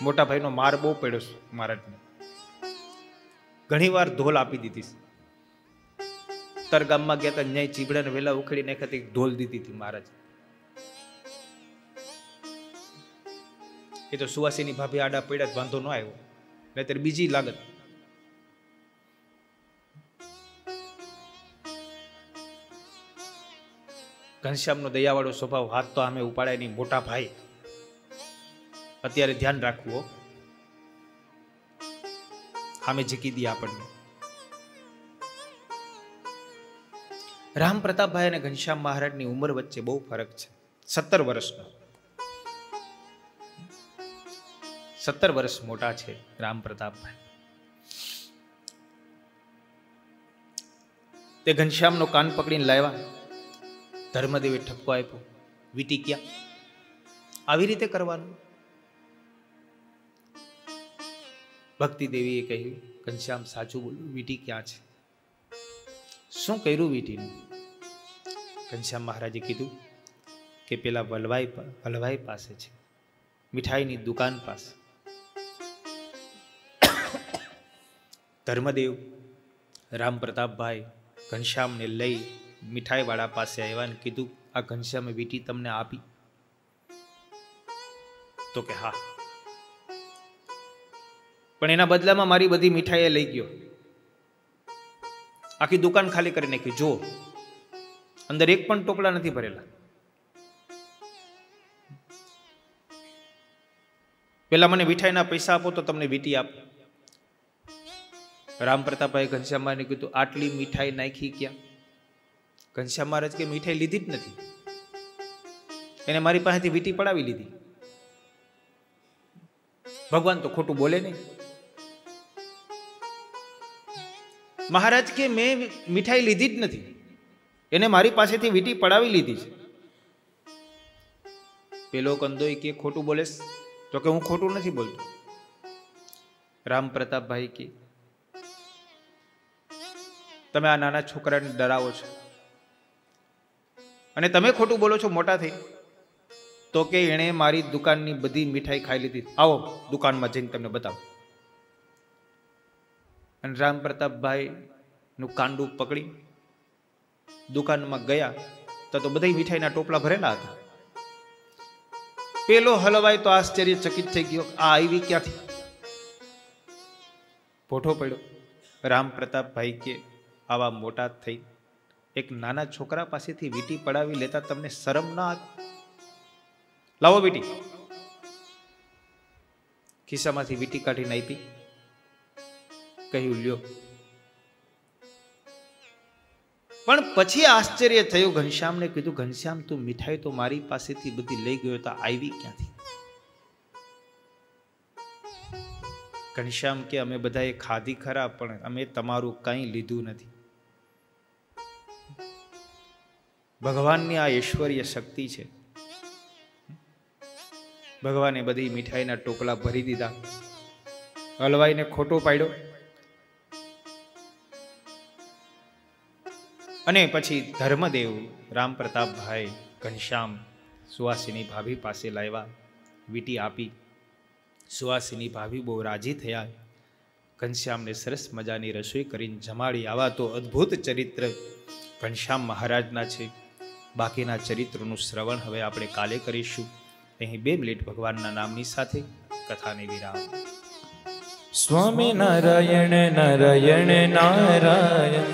મોટા ભાઈનો માર બહુ પડ્યો મહારાજને. ઘણી વાર ધોલ આપી દીધી. તરગામમાં ગયા હતા, ન્યાય ચીબડાને વેલા ઉખડી નાખી ધોલ દીધી હતી મહારાજ. એ તો સુવાસીની ભાભી આડા પડ્યા, વાંધો ન આવ્યો, નહીતર બીજી લાગત. ઘનશ્યામનો દયાવાળો સ્વભાવ, હાથ તો આમે ઉપાડાય નહીં. મોટા ભાઈ, અત્યારે ધ્યાન રાખવું, આમે ઝીકી દી આપણને. રામ પ્રતાપભાઈ અને ઘનશ્યામ મહારાજની ઉંમર વચ્ચે બહુ ફરક છે, 17 વર્ષનો. 17 વર્ષ મોટા છે રામ પ્રતાપભાઈ. તે ઘનશ્યામનો કાન પકડીને લાવ્યા. ધર્મદેવે ઠપકો આપ્યો, વીટી ક્યાં? આવી રીતે કરવાનું? ભક્તિ દેવીએ કહ્યું, ઘનશ્યામ સાચું બોલ્યું, વીટી ક્યાં છે? શું કર્યું વીટીનું? ઘનશ્યામ મહારાજે કીધું કે પેલા વલભાઈ પાસે છે, મીઠાઈની દુકાન પાસે. ધર્મદેવ, રામ પ્રતાપભાઈ ઘનશ્યામને લઈ મીઠાઈ વાળા પાસે આવ્યા અને કીધું, આ ઘનશ્યામે વીટી તમને આપી? તો કે હા, પણ એના બદલામાં મારી બધી મીઠાઈ લઈ ગયો, આખી દુકાન ખાલી કરી નાખી. જો અંદર એક પણ ટોપલા નથી ભરેલા. પેલા મને મીઠાઈના પૈસા આપો તો તમને વીટી આપો. રામ પ્રતાપભાઈ ઘનશ્યામ મહારાજને કીધું, આટલી મીઠાઈ નાખી ક્યાં? ઘનશ્યામ મહારાજ કે મીઠાઈ લીધી જ નથી, એને મારી પાસેથી વીટી પડાવી લીધી. ભગવાન તો ખોટું બોલે નહીં. મહારાજ કે મેં મીઠાઈ લીધી જ નથી, એને મારી પાસેથી વીટી પડાવી લીધી છે. પેલો કંદોઈ કે ખોટું બોલેસ? તો કે હું ખોટું નથી બોલતો. રામ પ્રતાપભાઈ કે તમે આ નાના છોકરાને ડરાવો છો અને તમે ખોટું બોલો છો મોટા થઈ. તો કે એણે મારી દુકાનની બધી મીઠાઈ ખાઈ લીધી, આવો દુકાનમાં જઈને તમને બતાવો. અને રામ પ્રતાપભાઈ નું કાંડું પકડી દુકાનમાં ગયા તો બધા મીઠાઈના ટોપલા ભરેલા હતા. પેલો હલવાઈ તો આશ્ચર્યચકિત થઈ ગયો, આ આવી ક્યાંથી? પોઠો પડ્યો. રામ પ્રતાપભાઈ કે આવા મોટા થઈ એક નાના છોકરા પાસેથી વીંટી પડાવી લેતા તમને શરમ ના આવે? લાવો વીંટી. ખિસ્સામાંથી વીંટી કાઢીને આપી, કહ્યું લ્યો. પણ પછી આશ્ચર્ય થયું. ઘનશ્યામને કીધું, ઘનશ્યામ તું મીઠાઈ તો મારી પાસેથી બધી લઈ ગયો, તો આવી ક્યાંથી? ઘનશ્યામ કે અમે બધાએ ખાધી ખરા, પણ અમે તમારું કંઈ લીધું નથી. ભગવાનની આ ઐશ્વર્ય શક્તિ છે. ભગવાને બધી મીઠાઈના ટોપલા ભરી દીધા, હલવાઈને ખોટો પાડ્યો અને પછી ધર્મદેવ રામ પ્રતાપભાઈ ઘનશ્યામ સુવાસીની ભાભી પાસે લાવ્યા, વીંટી આપી. સુવાસીની ભાભી બહુ રાજી થયા. ઘનશ્યામને સરસ મજાની રસોઈ કરીને જમાડી. આવા તો અદ્ભુત ચરિત્ર ઘનશ્યામ મહારાજના છે. બાકીના ચરિત્રોનું શ્રવણ હવે આપણે કાલે કરીશું. અહીં 2 મિનિટ ભગવાનના નામની સાથે કથાને વિરામ. સ્વામી નારાયણ નારાયણ નારાયણ